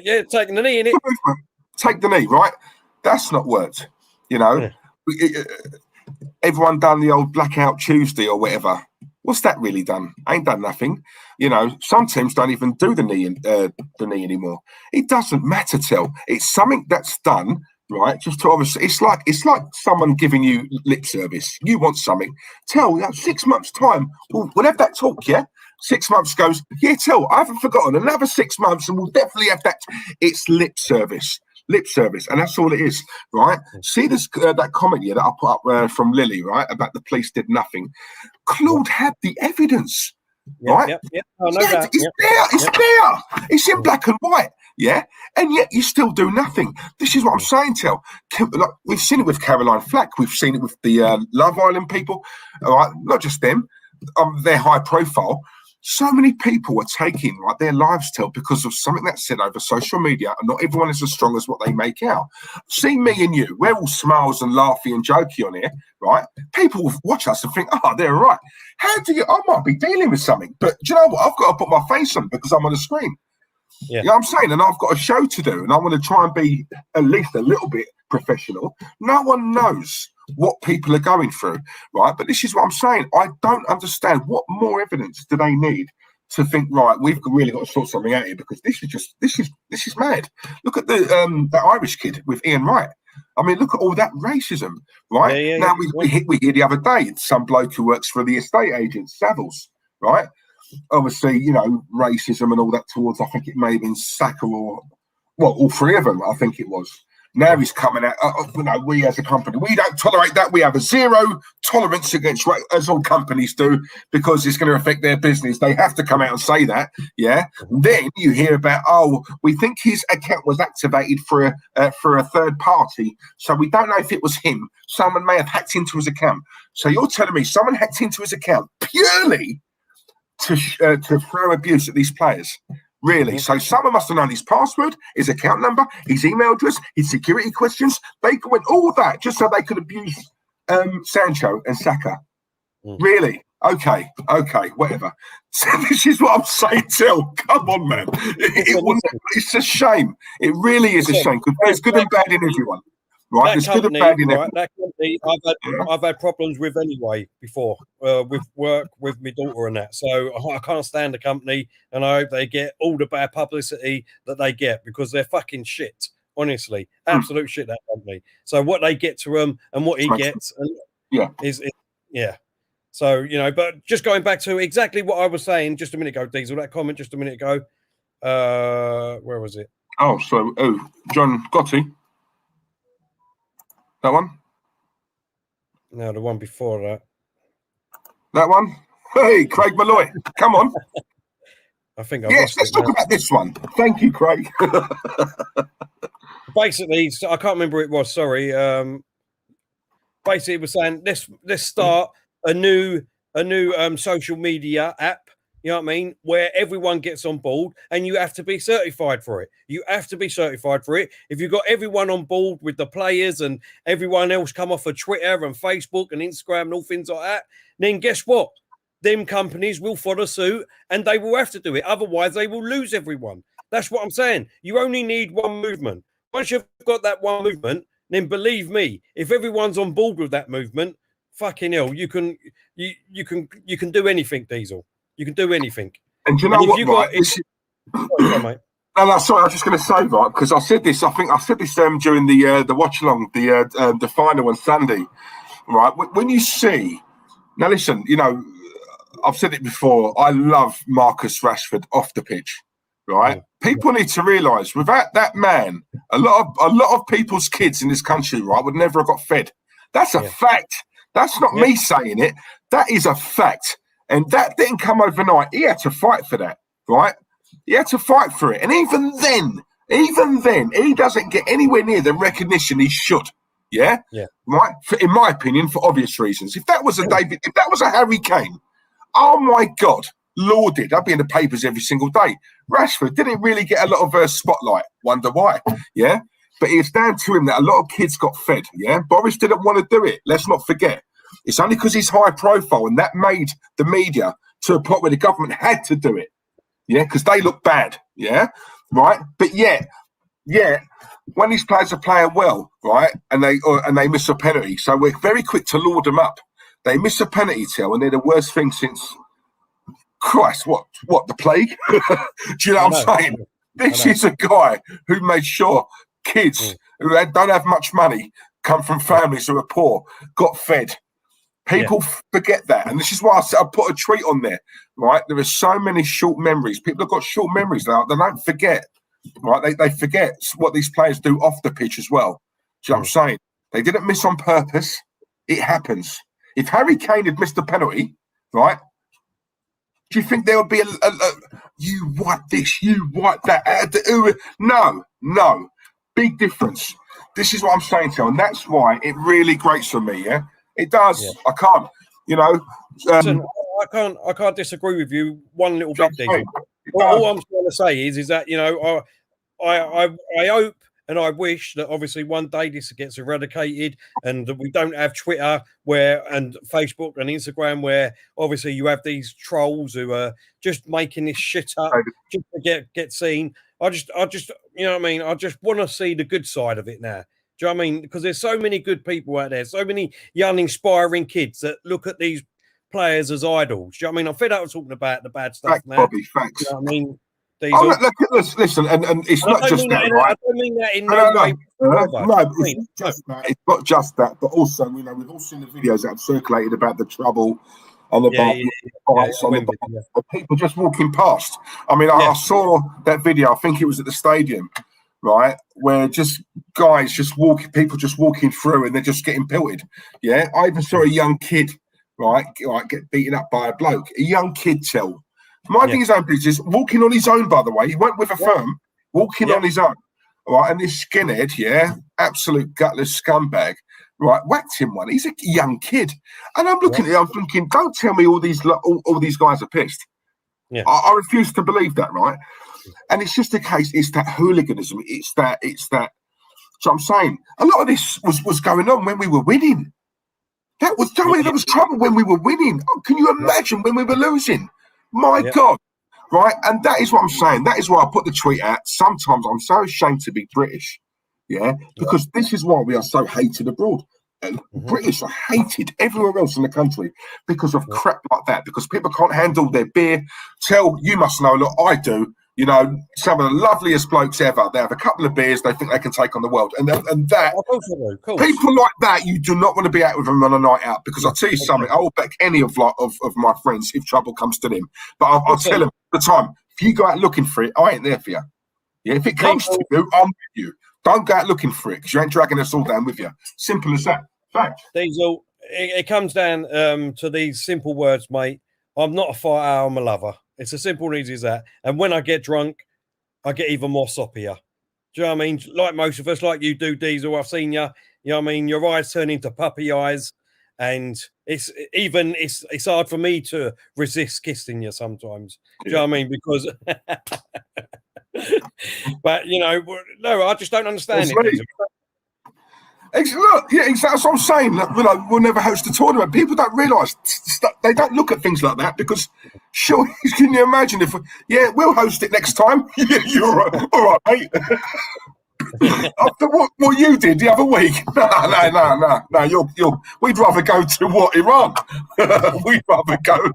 [SPEAKER 2] Yeah, taking the knee, innit?
[SPEAKER 3] Take the knee, right? That's not worked. Everyone done the old Blackout Tuesday or whatever. What's that really done? Ain't done nothing. Some teams don't even do the knee anymore. It doesn't matter. It's something that's done. Right, just to obviously, it's like someone giving you lip service. You want something, 6 months' time, we'll have that talk. Yeah, 6 months goes. Yeah, I haven't forgotten. Another 6 months, and we'll definitely have that. It's lip service, and that's all it is. Right? See this that comment that I put up from Lily, right, about the police did nothing. Claude had the evidence. Right?
[SPEAKER 2] Yep. I know that.
[SPEAKER 3] It's there. It's in black and white. Yeah, and yet you still do nothing. This is what I'm saying, Like, we've seen it with Caroline Flack. We've seen it with the Love Island people. All right, not just them. They're high profile. So many people are taking their lives, because of something that's said over social media, and not everyone is as strong as what they make out. See me and you, we're all smiles and laughy and jokey on here, right? People will watch us and think, they're right. I might be dealing with something, but do you know what? I've got to put my face on because I'm on the screen.
[SPEAKER 2] Yeah.
[SPEAKER 3] You know what I'm saying? And I've got a show to do, and I want to try and be at least a little bit professional. No one knows what people are going through, right? But this is what I'm saying. I don't understand what more evidence do they need to think, right, we've really got to sort something out here, because this is mad. Look at the Irish kid with Ian Wright. I mean, look at all that racism, right? Now we hear the other day some bloke who works for the estate agent, Savills, right? Obviously, racism and all that towards, I think it may have been Saka all three of them, I think it was. Now he's coming out, we as a company, we don't tolerate that. We have a zero tolerance against, as all companies do, because it's going to affect their business. They have to come out and say that, yeah? Then you hear about, we think his account was activated for a third party, so we don't know if it was him. Someone may have hacked into his account. So you're telling me someone hacked into his account purely to throw abuse at these players? Really? So someone must have known his password, his account number, his email address, his security questions. They went all that just so they could abuse Sancho and Saka. Really? Okay, whatever. So this is what I'm saying, Till. Come on, man. It's a shame. It really is a shame, because there's good and bad in everyone. Right, there's good and bad in everyone.
[SPEAKER 2] That company, I've had problems with anyway before, with work, with my daughter and that. So I can't stand the company, and I hope they get all the bad publicity that they get, because they're fucking shit. Honestly, absolute shit, that company. So what they get to them and what he gets, is. So but just going back to exactly what I was saying just a minute ago, Diesel. That comment just a minute ago. Where was it?
[SPEAKER 3] John Gotti. That one?
[SPEAKER 2] No, the one before that.
[SPEAKER 3] That one? Hey, Craig Malloy, come on.
[SPEAKER 2] I think I've
[SPEAKER 3] Yes,
[SPEAKER 2] lost
[SPEAKER 3] let's
[SPEAKER 2] it
[SPEAKER 3] talk
[SPEAKER 2] now.
[SPEAKER 3] about this one. Thank you, Craig.
[SPEAKER 2] Basically, I can't remember who it was. Sorry. Basically, it was saying let's start a new social media app. You know what I mean? Where everyone gets on board, and you have to be certified for it. You have to be certified for it. If you've got everyone on board with the players and everyone else come off of Twitter and Facebook and Instagram and all things like that, then guess what? Them companies will follow suit, and they will have to do it. Otherwise, they will lose everyone. That's what I'm saying. You only need one movement. Once you've got that one movement, then believe me, if everyone's on board with that movement, fucking hell, you can do anything, Diesel. You can do anything.
[SPEAKER 3] And you know what, right? No, sorry, I was just going to say, right, because I said this. I think I said this during the watch along, the final on Sunday, right? When you see, now listen, you know, I've said it before. I love Marcus Rashford off the pitch, right? People need to realise, without that man, a lot of people's kids in this country, right, would never have got fed. That's a fact. That's not me saying it. That is a fact. And that didn't come overnight. He had to fight for that, right? He had to fight for it. And even then, he doesn't get anywhere near the recognition he should. Yeah? Right? In my opinion, for obvious reasons. If that was a Harry Kane, oh my God, lauded. I'd be in the papers every single day. Rashford didn't really get a lot of spotlight. Wonder why. Yeah? But it's down to him that a lot of kids got fed. Yeah? Boris didn't want to do it. Let's not forget. It's only because he's high profile, and that made the media to a point where the government had to do it. Yeah, because they look bad. Yeah, right. But yet, when these players are playing well, right, and they miss a penalty, so we're very quick to laud them up. They miss a penalty, and they're the worst thing since Christ. What the plague? Do you know what I'm saying? This is a guy who made sure kids who don't have much money, come from families who are poor, got fed. People forget that. And this is why I put a tweet on there, right? There are so many short memories. People have got short memories now. They don't forget, right? They forget what these players do off the pitch as well. Do you know what I'm saying? They didn't miss on purpose. It happens. If Harry Kane had missed a penalty, right, do you think there would be a you wipe this, you wipe that? No. Big difference. This is what I'm saying to you. And that's why it really grates for me, yeah? It does. Yeah. I can't, you know.
[SPEAKER 2] Listen, I can't disagree with you one little bit, Diesel. All I'm trying to say is that, you know, I hope and I wish that obviously one day this gets eradicated and that we don't have Twitter and Facebook and Instagram where obviously you have these trolls who are just making this shit up just to get seen. I just, you know what I mean? I just want to see the good side of it now. Do you know what I mean? Because there's so many good people out there, so many young, inspiring kids that look at these players as idols. Do you know what I mean? I'm fed up with talking about the bad stuff now.
[SPEAKER 3] Bobby, facts.
[SPEAKER 2] You know what I mean?
[SPEAKER 3] Listen, and it's not just that, right?
[SPEAKER 2] I don't mean that in no way.
[SPEAKER 3] It's not just that, but also, you know, we've all seen the videos that have circulated about the trouble and about people just walking past. I mean, I saw that video. I think it was at the stadium. Right, where just guys people just walking through and they're just getting pelted. Yeah, I even saw a young kid, right, get beaten up by a bloke. A young kid, minding his own business, walking on his own. By the way, he went with a firm, walking on his own. Right, and this skinhead, absolute gutless scumbag, right, whacked him one. He's a young kid, and I'm looking at it. I'm thinking, don't tell me all these guys are pissed. Yeah, I refuse to believe that, right? And it's just a case, it's that hooliganism, it's that. So I'm saying, a lot of this was going on when we were winning. There was trouble when we were winning. Oh, can you imagine when we were losing? My God, right? And that is what I'm saying. That is why I put the tweet out. Sometimes I'm so ashamed to be British, because this is why we are so hated abroad. And British are hated everywhere else in the country because of crap like that, because people can't handle their beer. You must know, look, I do. You know, some of the loveliest blokes ever. They have a couple of beers, they think they can take on the world. And that, people like that, you do not want to be out with them on a night out, because I'll tell you something, I will back any of my friends if trouble comes to them. But I'll tell them at the time, if you go out looking for it, I ain't there for you. Yeah, if it comes to you, I'm with you. Don't go out looking for it, because you ain't dragging us all down with you. Simple as that. Fact.
[SPEAKER 2] Diesel, it comes down to these simple words, mate. I'm not a fighter, I'm a lover. It's as simple and easy as that. And when I get drunk, I get even more soppier. Do you know what I mean? Like most of us, like you do, Diesel, I've seen you. You know what I mean? Your eyes turn into puppy eyes. And it's hard for me to resist kissing you sometimes. Do you know what I mean? Because, but you know, no, I just don't understand it.
[SPEAKER 3] Look, yeah, that's what I'm saying. We'll never host a tournament. People don't realise they don't look at things like that because, sure, can you imagine if? Yeah, we'll host it next time. Yeah, you're all right, mate. After what you did the other week, no. We'd rather go to Iran. We'd rather go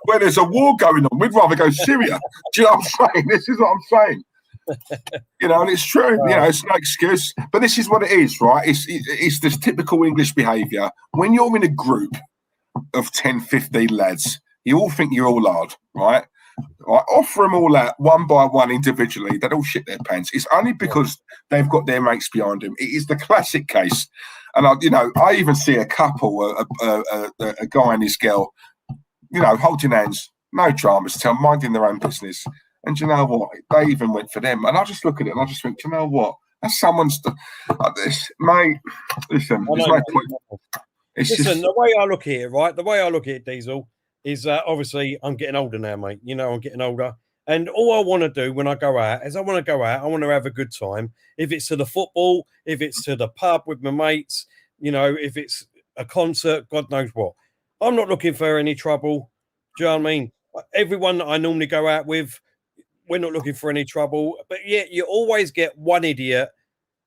[SPEAKER 3] where there's a war going on. We'd rather go Syria. Do you know what I'm saying? This is what I'm saying. You know, and it's true. You know, it's no excuse. But this is what it is, right? It's this typical English behaviour. When you're in a group of 10, 15 lads, you all think you're all hard, right? Offer them all out one by one individually. They'd all shit their pants. It's only because they've got their mates behind them. It is the classic case. And I even see a couple, a guy and his girl, you know, holding hands, no dramas, minding their own business. And you know what? They even went for them. And I just look at it and I just think, you know what? That's someone's this, mate. Listen, there's no point.
[SPEAKER 2] Listen, the way I look at it, right? The way I look at it, Diesel, is obviously I'm getting older now, mate. You know, I'm getting older. And all I want to do when I go out is I want to have a good time. If it's to the football, if it's to the pub with my mates, you know, if it's a concert, God knows what. I'm not looking for any trouble. Do you know what I mean? Everyone that I normally go out with, we're not looking for any trouble. But yet you always get one idiot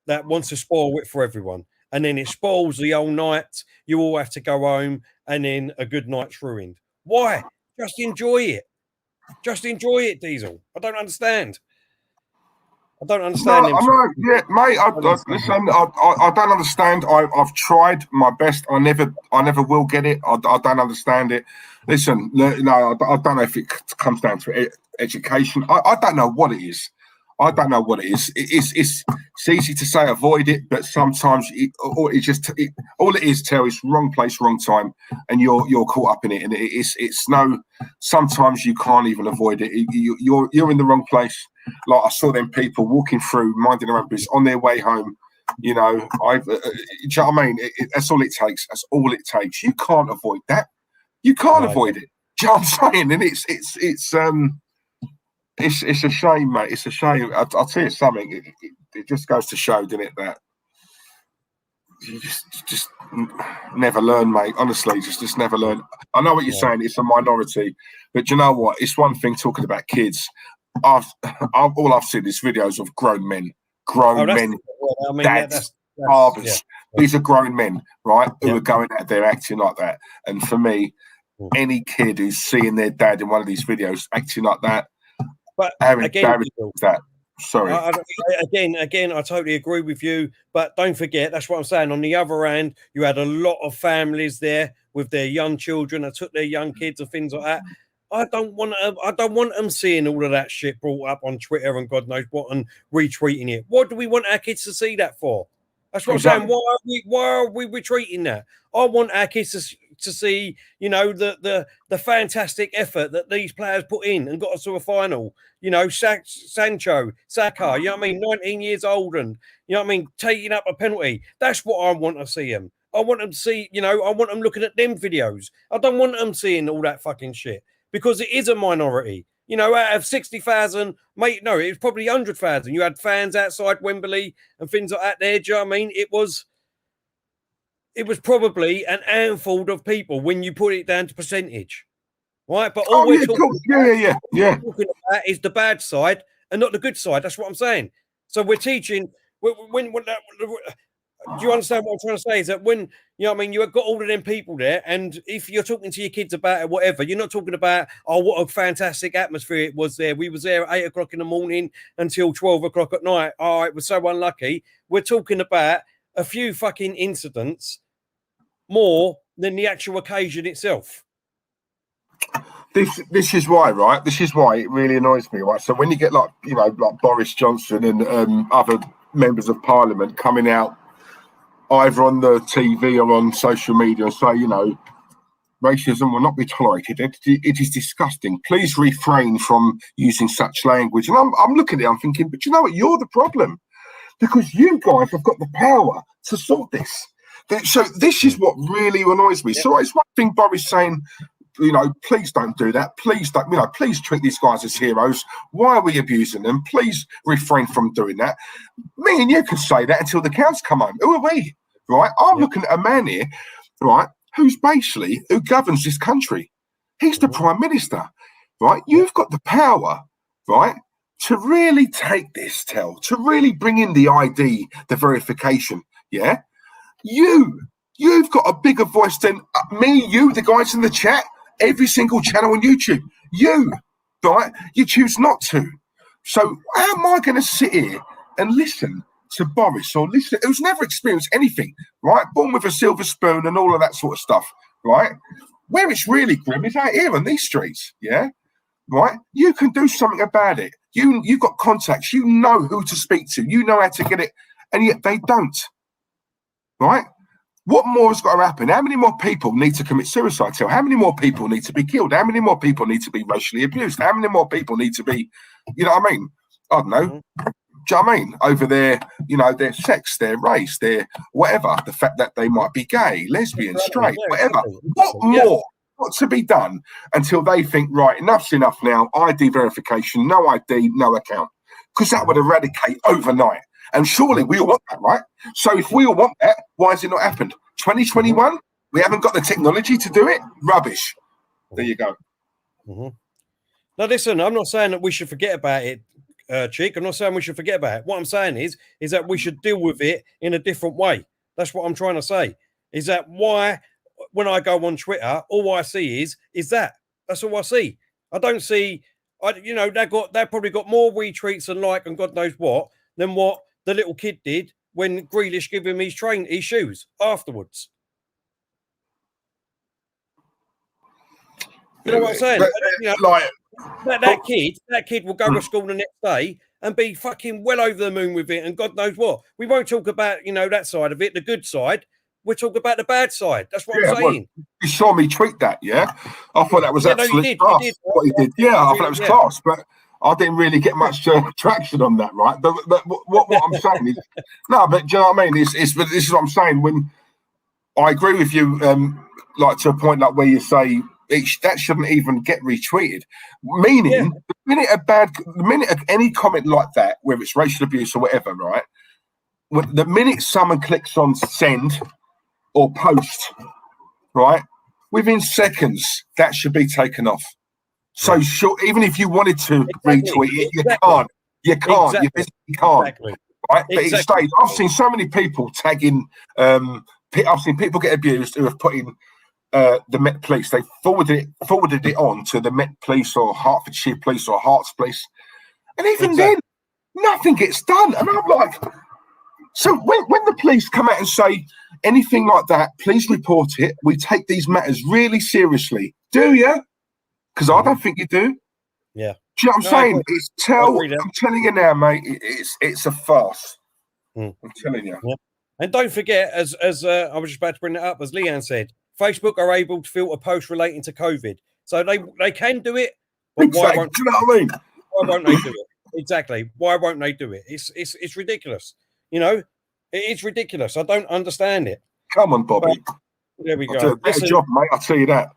[SPEAKER 2] that wants to spoil it for everyone. And then it spoils the whole night. You all have to go home and then a good night's ruined. Why? Just enjoy it. Just enjoy it, Diesel. I don't understand. I don't understand.
[SPEAKER 3] Yeah, mate. Listen, I don't understand. I've tried my best. I never will get it. I don't understand it. Listen, no, I don't know if it comes down to education. I don't know what it is. I don't know what it is. It's easy to say avoid it, but sometimes all it is, Terry, is wrong place, wrong time, and you're caught up in it. And it's no. Sometimes you can't even avoid it. You're in the wrong place. Like I saw them people walking through, minding their own business on their way home. You know, do you know what I mean? That's all it takes. That's all it takes. You can't avoid that. You can't avoid it. Do you know what I'm saying? And it's a shame, mate. It's a shame. I'll tell you something. It just goes to show, doesn't it, that you just never learn, mate. Honestly, just never learn. I know what you're saying. It's a minority, but you know what? It's one thing talking about kids. All I've seen is videos of grown men, dads, fathers. Yeah. These are grown men, right? Who are going out there acting like that. And for me, any kid who's seeing their dad in one of these videos acting like that,
[SPEAKER 2] but again, sorry. Again, I totally agree with you. But don't forget, that's what I'm saying. On the other hand, you had a lot of families there with their young children that took their young kids and things like that. I don't want them seeing all of that shit brought up on Twitter and God knows what and retweeting it. What do we want our kids to see that for? That's what I'm saying. Why are we retweeting that? I want our kids to see, you know, the fantastic effort that these players put in and got us to a final. You know, Sancho, Saka, you know what I mean, 19 years old and, you know what I mean, taking up a penalty. That's what I want to see them. I want them to see, you know, I want them looking at them videos. I don't want them seeing all that fucking shit because it is a minority. You know, out of 60,000, mate, no, it was probably 100,000. You had fans outside Wembley and things like that there. Do you know what I mean? It was probably an handful of people when you put it down to percentage, right? But all we're talking about is the bad side and not the good side. That's what I'm saying. So we're teaching. Do you understand what I'm trying to say? Is that when, you know what I mean, you've got all of them people there, and if you're talking to your kids about it, whatever, you're not talking about, oh, what a fantastic atmosphere it was there. We was there at 8 o'clock in the morning until 12 o'clock at night. Oh, it was so unlucky. We're talking about a few fucking incidents more than the actual occasion itself.
[SPEAKER 3] This is why, right? This is why it really annoys me, right? So when you get like Boris Johnson and other members of Parliament coming out either on the TV or on social media and say, you know, Racism will not be tolerated. It is disgusting. Please refrain from using such language. And I'm looking at it, I'm thinking, but you know what? You're the problem, because you guys have got the power to sort this. So this is what really annoys me. So it's one thing Boris saying, please don't do that. Please don't, please treat these guys as heroes. Why are we abusing them? Please refrain from doing that. Me and you can say that until the cows come home. Who are we? Right? I'm looking at a man here, right, who governs this country. He's the Prime Minister, right? You've got the power, right, to really take this, to really bring in the ID, the verification, yeah? You've got a bigger voice than me, you, the guys in the chat, every single channel on YouTube. Right? You choose not to. So how am I going to sit here and listen to Boris, or listen, who's never experienced anything, right? Born with a silver spoon and all of that sort of stuff, right? Where it's really grim is out here on these streets, yeah? Right? You can do something about it. You've got contacts. You know who to speak to. You know how to get it, and yet they don't, right? What more has got to happen? How many more people need to commit suicide? How many more people need to be killed? How many more people need to be racially abused? How many more people need to be, you know what I mean? I don't know. Do you know what I mean? Over their, their sex, their race, their whatever, the fact that they might be gay, lesbian, straight, whatever. What more got to be done until they think, right, enough's enough now, ID verification, no ID, no account? Because that would eradicate overnight. And surely we all want that, right? So if we all want that, why has it not happened? 2021, we haven't got the technology to do it? Rubbish. There you go.
[SPEAKER 2] Now, listen, I'm not saying that we should forget about it, Chick. I'm not saying we should forget about it. What I'm saying is that we should deal with it in a different way. That's what I'm trying to say. Is that why when I go on Twitter, all I see is that. That's all I see. I don't see, they probably got more retweets and and God knows what than what the little kid did when Grealish gave him his shoes afterwards. You know what I'm saying? That kid will go to school the next day and be fucking well over the moon with it, and God knows what. We won't talk about, that side of it, the good side. We'll talk about the bad side. That's what I'm saying.
[SPEAKER 3] Well, you saw me tweet that, yeah? I thought that was absolute class. What he did. Yeah, I thought that was class, but I didn't really get much traction on that, right? But what I'm saying is, no, but do you know what I mean? But this is what I'm saying. When I agree with you, to a point like where you say that shouldn't even get retweeted. Meaning, the minute any comment like that, whether it's racial abuse or whatever, right? The minute someone clicks on send or post, right, within seconds that should be taken off. So sure, even if you wanted to retweet it, you can't. You can't. You physically can't. Right? But it stays. I've seen so many people tagging. I've seen people get abused who have put in the Met Police. They forwarded it on to the Met Police or Hertfordshire Police or Herts Police, and even then, nothing gets done. And I'm like, so when the police come out and say anything like that, please report it. We take these matters really seriously. Do you? Because I don't think you do.
[SPEAKER 2] Yeah.
[SPEAKER 3] Do you know what I'm saying? I'm telling you now, mate, it's a farce. I'm telling you.
[SPEAKER 2] Yeah. And don't forget, as I was just about to bring that up, as Leanne said, Facebook are able to filter posts relating to COVID. So they can do it. But
[SPEAKER 3] exactly.
[SPEAKER 2] Why won't,
[SPEAKER 3] do you know what I mean?
[SPEAKER 2] Why won't they do it? Exactly. Why won't they do it? It's ridiculous. It is ridiculous. I don't understand it.
[SPEAKER 3] Come on, Bobby.
[SPEAKER 2] But there we go.
[SPEAKER 3] I'll do a better job, mate. I'll tell you that.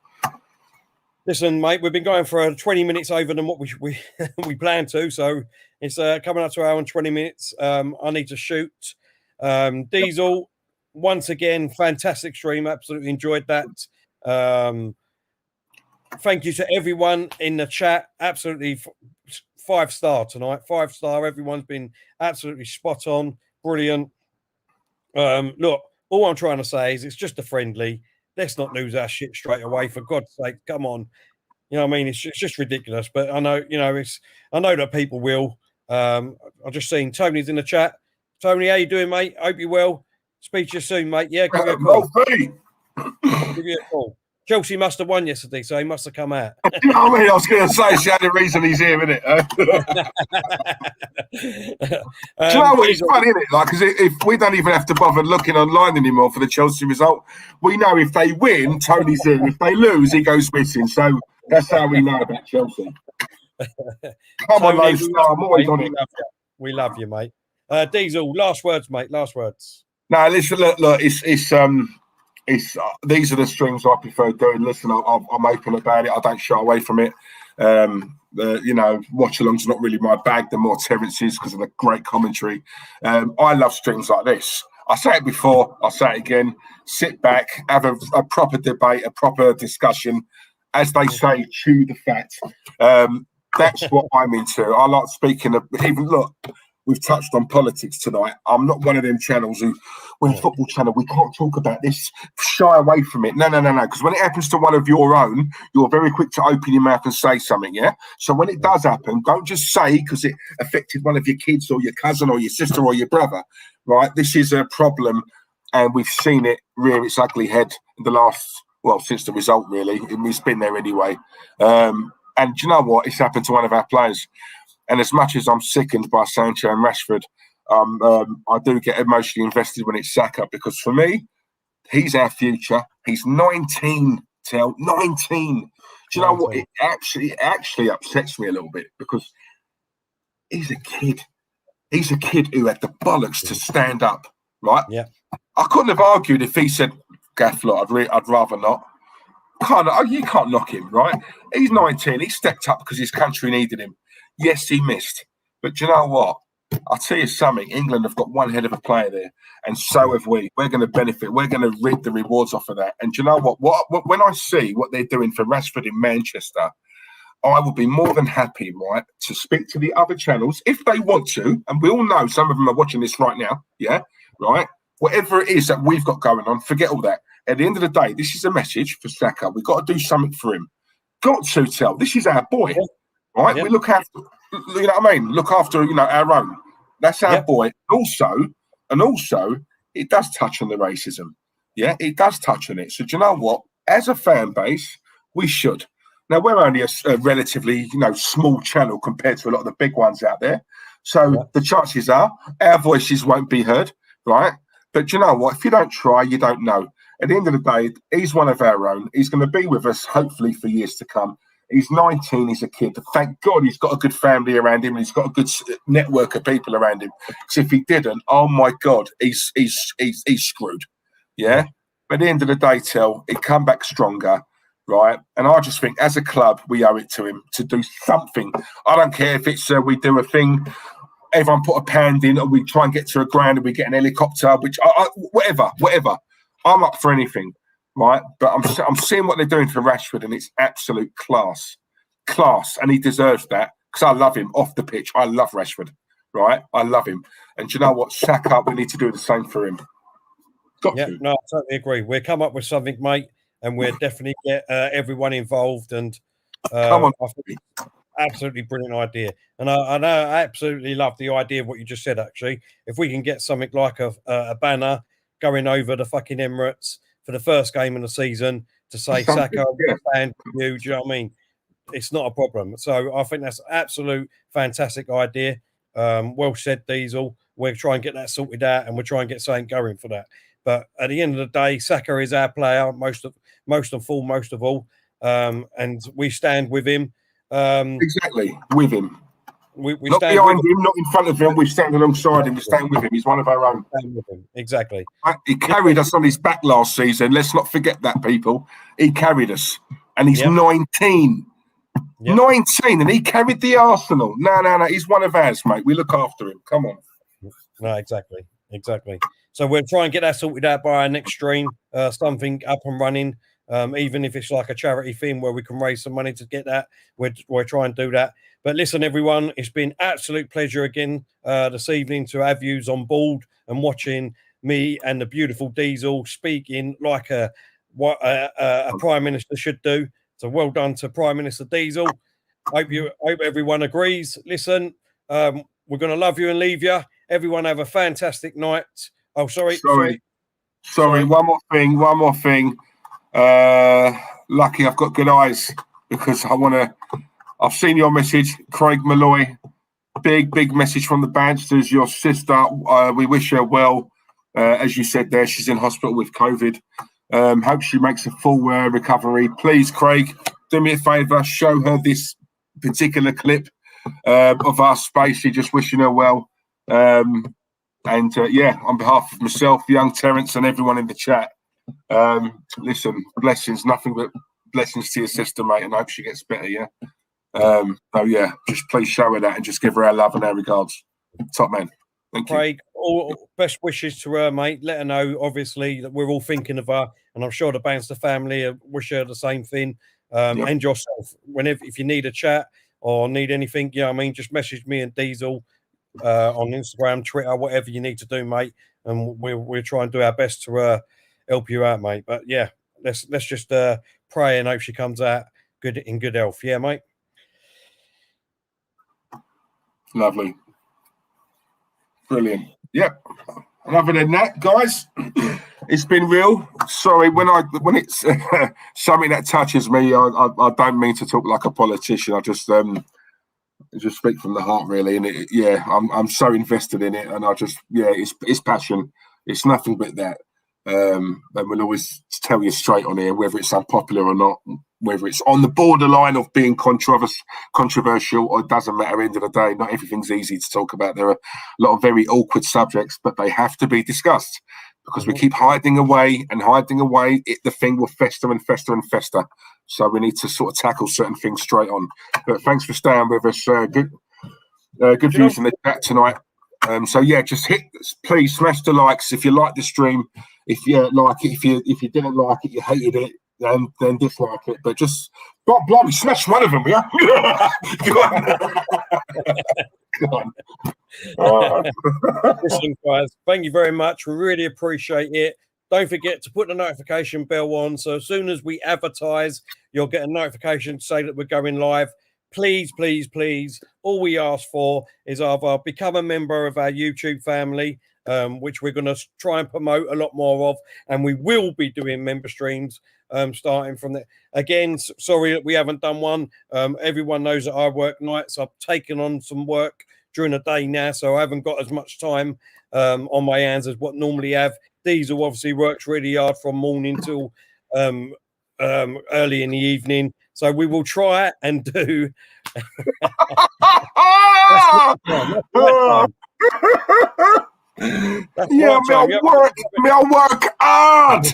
[SPEAKER 2] Listen, mate, we've been going for 20 minutes over than what we planned to, so it's coming up to an hour and 20 minutes. I need to shoot. Diesel, once again, fantastic stream. Absolutely enjoyed that. Thank you to everyone in the chat. Absolutely 5-star tonight. 5-star. Everyone's been absolutely spot on. Brilliant. Look, all I'm trying to say is it's just a friendly. Let's not lose our shit straight away, for God's sake. Come on. You know what I mean? It's just ridiculous. But I know, I know that people will. I've just seen Tony's in the chat. Tony, how you doing, mate? Hope you're well. Speak to you soon, mate. Yeah, give you a call. Give you a call. Chelsea must have won yesterday, so he must have come out.
[SPEAKER 3] You know what I mean? I was going to say, it's the only reason he's here, isn't it? Do you know what? It's funny, isn't it? Like, because if we don't even have to bother looking online anymore for the Chelsea result, we know if they win, Tony's in. If they lose, he goes missing. So that's how we know about Chelsea. Come on, Lone Star. I'm always on it.
[SPEAKER 2] We love you, mate. Diesel, last words, mate. Last words.
[SPEAKER 3] No, listen, look. It's these are the streams I prefer doing. Listen, I'm open about it. I don't shy away from it. Watch-alongs not really my bag. They're more Terence's because of the great commentary. I love streams like this. I say it before, I'll say it again. Sit back, have a proper debate, a proper discussion. As they say, chew the fat. That's what I'm into. I like speaking of, even look, we've touched on politics tonight. I'm not one of them channels who, when football channel, we can't talk about this, shy away from it. No. Because when it happens to one of your own, you're very quick to open your mouth and say something, yeah? So when it does happen, don't just say because it affected one of your kids or your cousin or your sister or your brother, right? This is a problem, and we've seen it rear its ugly head in the last, since the result, really. It's been there anyway. And do you know what? It's happened to one of our players. And as much as I'm sickened by Sancho and Rashford, I do get emotionally invested when it's Saka, because for me, he's our future. He's 19, 19. Do you know what? It actually upsets me a little bit because he's a kid. He's a kid who had the bollocks to stand up, right?
[SPEAKER 2] Yeah.
[SPEAKER 3] I couldn't have argued if he said, Gaff, look, I'd rather not. You can't knock him, right? He's 19. He stepped up because his country needed him. Yes, he missed. But do you know what? I'll tell you something. England have got one head of a player there, and so have we. We're going to benefit. We're going to reap the rewards off of that. And do you know what? When I see what they're doing for Rashford in Manchester, I would be more than happy, right, to speak to the other channels if they want to. And we all know some of them are watching this right now. Yeah, right? Whatever it is that we've got going on, forget all that. At the end of the day, this is a message for Saka. We've got to do something for him. Got to tell. This is our boy, right? Yep. We look after, you know what I mean? Look after, our own. That's our boy. And also, it does touch on the racism. Yeah, it does touch on it. So do you know what? As a fan base, we should. Now, we're only a relatively, small channel compared to a lot of the big ones out there. So the chances are our voices won't be heard, right? But do you know what? If you don't try, you don't know. At the end of the day, he's one of our own. He's going to be with us, hopefully, for years to come. He's 19. He's a kid. Thank God he's got a good family around him, and he's got a good network of people around him. Because if he didn't, oh my God, he's screwed. Yeah. But at the end of the day, he'd come back stronger, right? And I just think, as a club, we owe it to him to do something. I don't care if it's we do a thing. Everyone put a pound in, or we try and get to a ground, and we get an helicopter, whatever. I'm up for anything, right? But I'm seeing what they're doing for Rashford, and it's absolute class, and he deserves that because I love him off the pitch. I love Rashford, right? I love him, and do you know what? Saka, we need to do the same for him.
[SPEAKER 2] No, I totally agree. We'll come up with something, mate, and we'll definitely get everyone involved. And
[SPEAKER 3] come on,
[SPEAKER 2] I think absolutely brilliant idea. And I absolutely love the idea of what you just said. Actually, if we can get something like a banner going over the fucking Emirates for the first game of the season to say Saka, stand with you. Do you know what I mean? It's not a problem. So I think that's an absolute fantastic idea. Well said, Diesel. We'll try and get that sorted out, and we'll try and get something going for that. But at the end of the day, Saka is our player, most of all, and we stand with him.
[SPEAKER 3] Exactly, with him.
[SPEAKER 2] We
[SPEAKER 3] not
[SPEAKER 2] stand
[SPEAKER 3] behind him, not in front of him. We stand alongside him. We stand with him. He's one of our own.
[SPEAKER 2] Stand with him. Exactly.
[SPEAKER 3] He carried us on his back last season. Let's not forget that, people. He carried us, and he's 19. 19, and he carried the Arsenal. No. He's one of ours, mate. We look after him. Come on.
[SPEAKER 2] No, exactly. So we'll try and get that sorted out by our next stream. Something up and running. Even if it's like a charity thing where we can raise some money to get that, we'll try and do that. But listen, everyone, it's been absolute pleasure again this evening to have you on board and watching me and the beautiful Diesel speaking like what a Prime Minister should do. So well done to Prime Minister Diesel. Hope everyone agrees. Listen, we're going to love you and leave you. Everyone have a fantastic night. Oh, sorry.
[SPEAKER 3] One more thing. Lucky I've got good eyes because I've seen your message, Craig Malloy. Big message from the Bansters. Your sister, we wish her well. As you said there, she's in hospital with COVID. Hope she makes a full recovery. Please, Craig, do me a favour, show her this particular clip of us basically just wishing her well. On behalf of myself, young Terence, and everyone in the chat, listen, blessings, nothing but blessings to your sister, mate, and I hope she gets better, yeah? Just please show her that and just give her our love and our regards. Top man. Thank you.
[SPEAKER 2] Craig, all best wishes to her, mate. Let her know, obviously, that we're all thinking of her, and I'm sure the Banster family wish her the same thing. And yourself, if you need a chat or need anything, just message me and Diesel on Instagram, Twitter, whatever you need to do, mate, and we'll try and do our best to help you out, mate. But yeah, let's just pray and hope she comes out in good health. Yeah, mate.
[SPEAKER 3] Lovely. Brilliant. Yep. And other than that, guys, it's been real. Sorry, when it's something that touches me, I don't mean to talk like a politician. I just speak from the heart, really. And I'm so invested in it, and it's passion. It's nothing but that. And we'll always tell you straight on here, whether it's unpopular or not, whether it's on the borderline of being controversial, or it doesn't matter. At the end of the day, not everything's easy to talk about. There are a lot of very awkward subjects, but they have to be discussed, because we keep hiding away, the thing will fester and fester and fester. So we need to sort of tackle certain things straight on. But thanks for staying with us. Good views in the chat tonight. Just please smash the likes if you like the stream. If you like it, if you didn't like it, you hated it, then dislike it. But just blimey, smash one of them, yeah. Go on.
[SPEAKER 2] Listen, guys, thank you very much. We really appreciate it. Don't forget to put the notification bell on, so as soon as we advertise, you'll get a notification to say that we're going live. Please, please, please, all we ask for is either become a member of our YouTube family, which we're going to try and promote a lot more of, and we will be doing member streams starting from there. Again, sorry that we haven't done one. Everyone knows that I work nights. I've taken on some work during the day now, so I haven't got as much time on my hands as what normally have. Diesel obviously works really hard from morning till early in the evening. So we will try and do.
[SPEAKER 3] I'll work hard.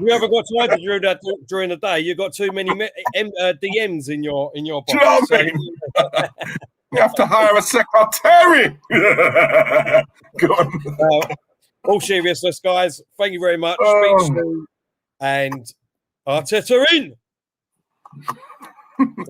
[SPEAKER 2] You haven't got time to do that during the day. You've got too many DMs in your box.
[SPEAKER 3] Do you know what I mean? You have to hire a secretary. Go on.
[SPEAKER 2] All seriousness, guys. Thank you very much. Speak soon. And Arteta in.